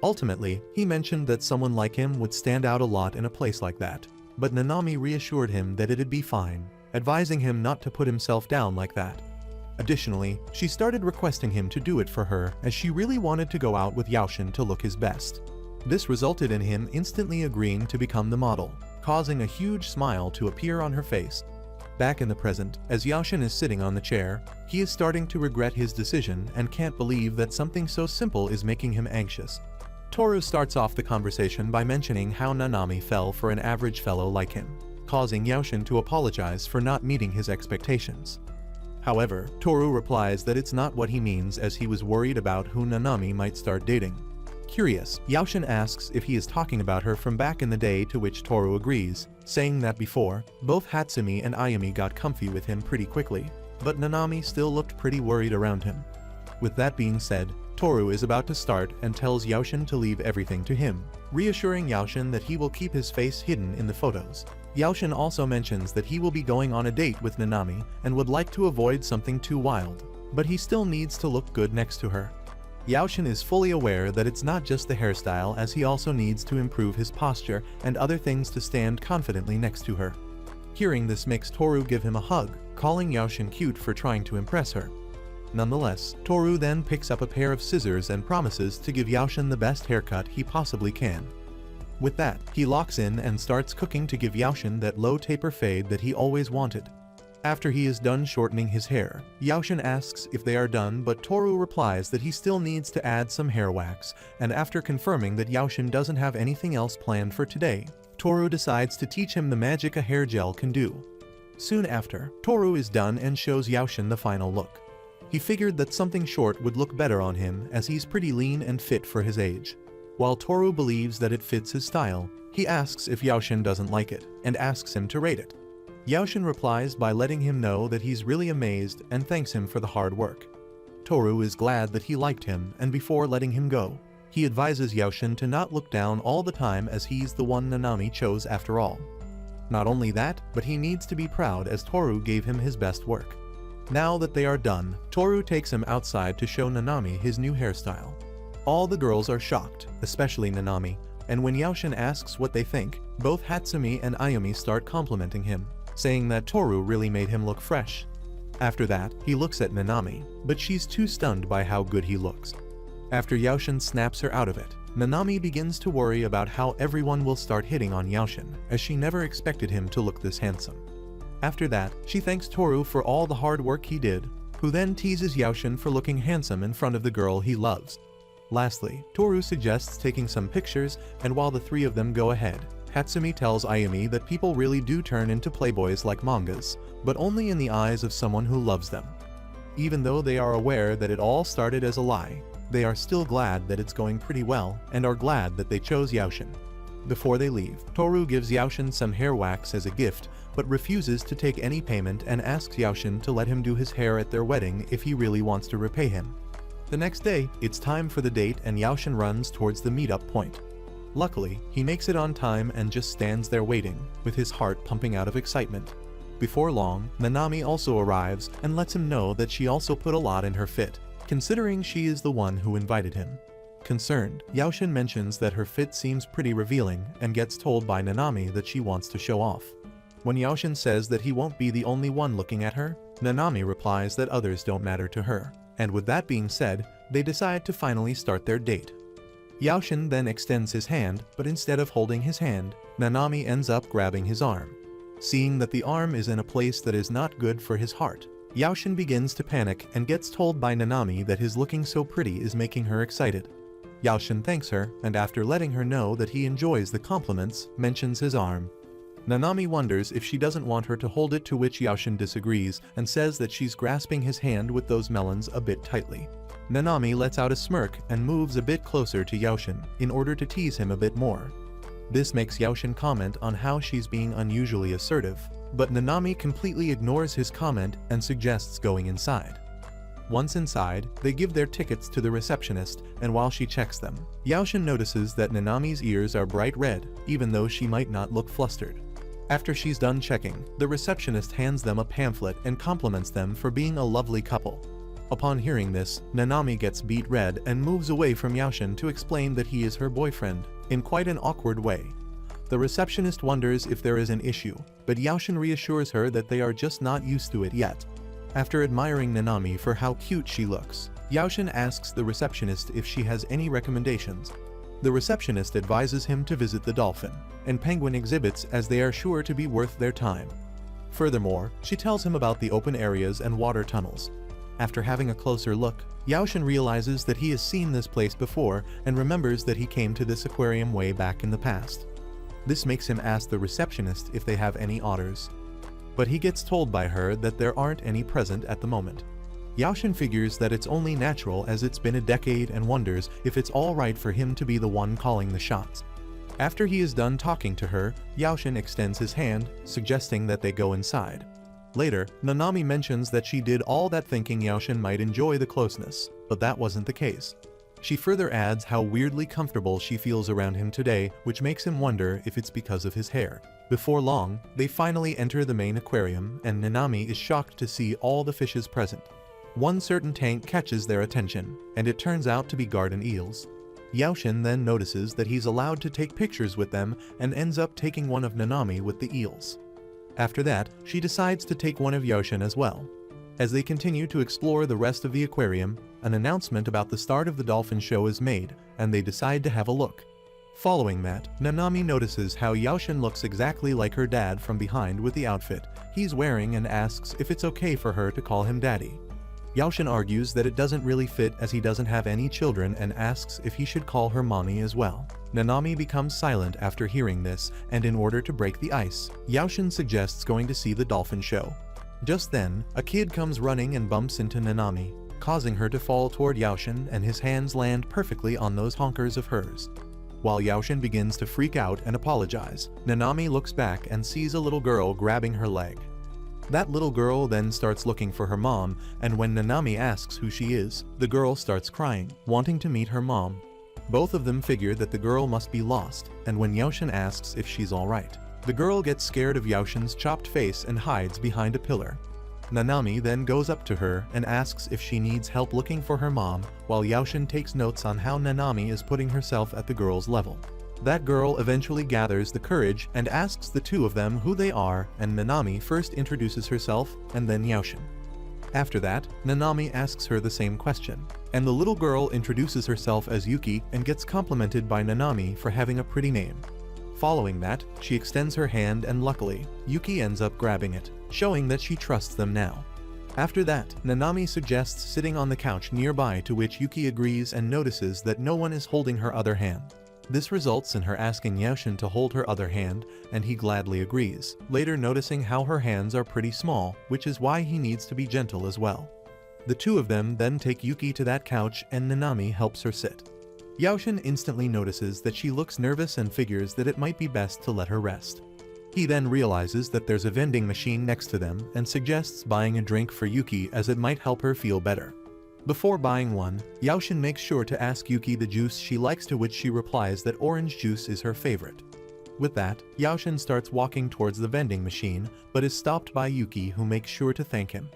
Ultimately, he mentioned that someone like him would stand out a lot in a place like that, but Nanami reassured him that it'd be fine, advising him not to put himself down like that. Additionally, she started requesting him to do it for her, as she really wanted to go out with Yaoshin to look his best. This resulted in him instantly agreeing to become the model, causing a huge smile to appear on her face. Back in the present, as Yaoshin is sitting on the chair, he is starting to regret his decision and can't believe that something so simple is making him anxious. Toru starts off the conversation by mentioning how Nanami fell for an average fellow like him, causing Yaoshin to apologize for not meeting his expectations. However, Toru replies that it's not what he means, as he was worried about who Nanami might start dating. Curious, Yaoshin asks if he is talking about her from back in the day, to which Toru agrees, saying that before, both Hatsumi and Ayumi got comfy with him pretty quickly, but Nanami still looked pretty worried around him. With that being said, Toru is about to start and tells Yaoshin to leave everything to him, reassuring Yaoshin that he will keep his face hidden in the photos. Yaoshin also mentions that he will be going on a date with Nanami and would like to avoid something too wild, but he still needs to look good next to her. Yaoshin is fully aware that it's not just the hairstyle, as he also needs to improve his posture and other things to stand confidently next to her. Hearing this makes Toru give him a hug, calling Yaoshin cute for trying to impress her. Nonetheless, Toru then picks up a pair of scissors and promises to give Yaoshin the best haircut he possibly can. With that, he locks in and starts cooking to give Yaoshin that low taper fade that he always wanted. After he is done shortening his hair, Yaoshin asks if they are done, but Toru replies that he still needs to add some hair wax, and after confirming that Yaoshin doesn't have anything else planned for today, Toru decides to teach him the magic a hair gel can do. Soon after, Toru is done and shows Yaoshin the final look. He figured that something short would look better on him, as he's pretty lean and fit for his age. While Toru believes that it fits his style, he asks if Yaoshin doesn't like it, and asks him to rate it. Yaoshin replies by letting him know that he's really amazed and thanks him for the hard work. Toru is glad that he liked him, and before letting him go, he advises Yaoshin to not look down all the time, as he's the one Nanami chose after all. Not only that, but he needs to be proud, as Toru gave him his best work. Now that they are done, Toru takes him outside to show Nanami his new hairstyle. All the girls are shocked, especially Nanami, and when Yaoshin asks what they think, both Hatsumi and Ayumi start complimenting him, saying that Toru really made him look fresh. After that, he looks at Nanami, but she's too stunned by how good he looks. After Yaoshin snaps her out of it, Nanami begins to worry about how everyone will start hitting on Yaoshin, as she never expected him to look this handsome. After that, she thanks Toru for all the hard work he did, who then teases Yaoshin for looking handsome in front of the girl he loves. Lastly, Toru suggests taking some pictures, and while the three of them go ahead, Hatsumi tells Ayumi that people really do turn into playboys like mangas, but only in the eyes of someone who loves them. Even though they are aware that it all started as a lie, they are still glad that it's going pretty well, and are glad that they chose Yaoshin. Before they leave, Toru gives Yaoshin some hair wax as a gift, but refuses to take any payment and asks Yaoshin to let him do his hair at their wedding if he really wants to repay him. The next day, it's time for the date, and Yaoshin runs towards the meetup point. Luckily, he makes it on time and just stands there waiting, with his heart pumping out of excitement. Before long, Nanami also arrives and lets him know that she also put a lot in her fit, considering she is the one who invited him. Concerned, Yaoshin mentions that her fit seems pretty revealing and gets told by Nanami that she wants to show off. When Yaoshin says that he won't be the only one looking at her, Nanami replies that others don't matter to her. And with that being said, they decide to finally start their date. Yaoshin then extends his hand, but instead of holding his hand, Nanami ends up grabbing his arm. Seeing that the arm is in a place that is not good for his heart, Yaoshin begins to panic and gets told by Nanami that his looking so pretty is making her excited. Yaoshin thanks her, and after letting her know that he enjoys the compliments, mentions his arm. Nanami wonders if she doesn't want her to hold it, to which Yaoshin disagrees and says that she's grasping his hand with those melons a bit tightly. Nanami lets out a smirk and moves a bit closer to Yaoshin in order to tease him a bit more. This makes Yaoshin comment on how she's being unusually assertive, but Nanami completely ignores his comment and suggests going inside. Once inside, they give their tickets to the receptionist, and while she checks them, Yaoshin notices that Nanami's ears are bright red, even though she might not look flustered. After she's done checking, the receptionist hands them a pamphlet and compliments them for being a lovely couple. Upon hearing this, Nanami gets beet red and moves away from Yaoshin to explain that he is her boyfriend, in quite an awkward way. The receptionist wonders if there is an issue, but Yaoshin reassures her that they are just not used to it yet. After admiring Nanami for how cute she looks, Yaoshin asks the receptionist if she has any recommendations. The receptionist advises him to visit the dolphin and penguin exhibits, as they are sure to be worth their time. Furthermore, she tells him about the open areas and water tunnels. After having a closer look, Yaoshin realizes that he has seen this place before and remembers that he came to this aquarium way back in the past. This makes him ask the receptionist if they have any otters. But he gets told by her that there aren't any present at the moment. Yaoshin figures that it's only natural, as it's been a decade, and wonders if it's alright for him to be the one calling the shots. After he is done talking to her, Yaoshin extends his hand, suggesting that they go inside. Later, Nanami mentions that she did all that thinking Yaoshin might enjoy the closeness, but that wasn't the case. She further adds how weirdly comfortable she feels around him today, which makes him wonder if it's because of his hair. Before long, they finally enter the main aquarium, and Nanami is shocked to see all the fishes present. One certain tank catches their attention, and it turns out to be garden eels. Yaoshin then notices that he's allowed to take pictures with them and ends up taking one of Nanami with the eels. After that, she decides to take one of Yaoshin as well. As they continue to explore the rest of the aquarium, an announcement about the start of the dolphin show is made, and they decide to have a look. Following that, Nanami notices how Yaoshin looks exactly like her dad from behind with the outfit he's wearing and asks if it's okay for her to call him daddy. Yaoshin argues that it doesn't really fit, as he doesn't have any children, and asks if he should call her mommy as well. Nanami becomes silent after hearing this, and in order to break the ice, Yaoshin suggests going to see the dolphin show. Just then, a kid comes running and bumps into Nanami, causing her to fall toward Yaoshin, and his hands land perfectly on those honkers of hers. While Yaoshin begins to freak out and apologize, Nanami looks back and sees a little girl grabbing her leg. That little girl then starts looking for her mom, and when Nanami asks who she is, the girl starts crying, wanting to meet her mom. Both of them figure that the girl must be lost, and when Yaoshin asks if she's alright, the girl gets scared of Yaoshin's chopped face and hides behind a pillar. Nanami then goes up to her and asks if she needs help looking for her mom, while Yaoshin takes notes on how Nanami is putting herself at the girl's level. That girl eventually gathers the courage and asks the two of them who they are, and Nanami first introduces herself and then Yaoshin. After that, Nanami asks her the same question, and the little girl introduces herself as Yuki and gets complimented by Nanami for having a pretty name. Following that, she extends her hand, and luckily, Yuki ends up grabbing it, showing that she trusts them now. After that, Nanami suggests sitting on the couch nearby, to which Yuki agrees and notices that no one is holding her other hand. This results in her asking Yaoshin to hold her other hand, and he gladly agrees, later noticing how her hands are pretty small, which is why he needs to be gentle as well. The two of them then take Yuki to that couch, and Nanami helps her sit. Yaoshin instantly notices that she looks nervous and figures that it might be best to let her rest. He then realizes that there's a vending machine next to them and suggests buying a drink for Yuki, as it might help her feel better. Before buying one, Yaoshin makes sure to ask Yuki the juice she likes, to which she replies that orange juice is her favorite. With that, Yaoshin starts walking towards the vending machine, but is stopped by Yuki, who makes sure to thank him.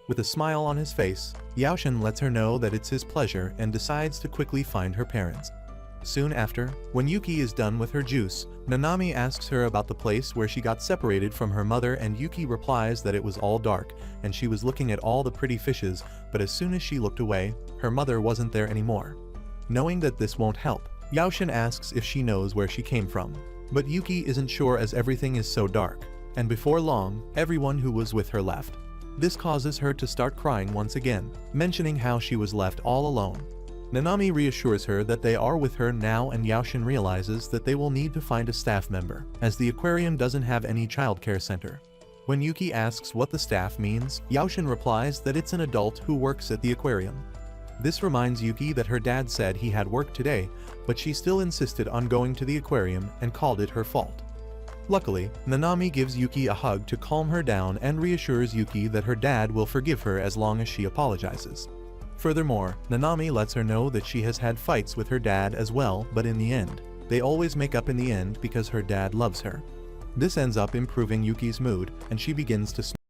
With a smile on his face, Yaoshin lets her know that it's his pleasure and decides to quickly find her parents. Soon after, when Yuki is done with her juice, Nanami asks her about the place where she got separated from her mother, and Yuki replies that it was all dark and she was looking at all the pretty fishes, but as soon as she looked away, her mother wasn't there anymore. Knowing that this won't help, Yaoshin asks if she knows where she came from. But Yuki isn't sure as everything is so dark, and before long, everyone who was with her left. This causes her to start crying once again, mentioning how she was left all alone. Nanami reassures her that they are with her now, and Yaoshin realizes that they will need to find a staff member, as the aquarium doesn't have any childcare center. When Yuki asks what the staff means, Yaoshin replies that it's an adult who works at the aquarium. This reminds Yuki that her dad said he had work today, but she still insisted on going to the aquarium and called it her fault. Luckily, Nanami gives Yuki a hug to calm her down and reassures Yuki that her dad will forgive her as long as she apologizes. Furthermore, Nanami lets her know that she has had fights with her dad as well, but in the end, they always make up in the end because her dad loves her. This ends up improving Yuki's mood, and she begins to smile.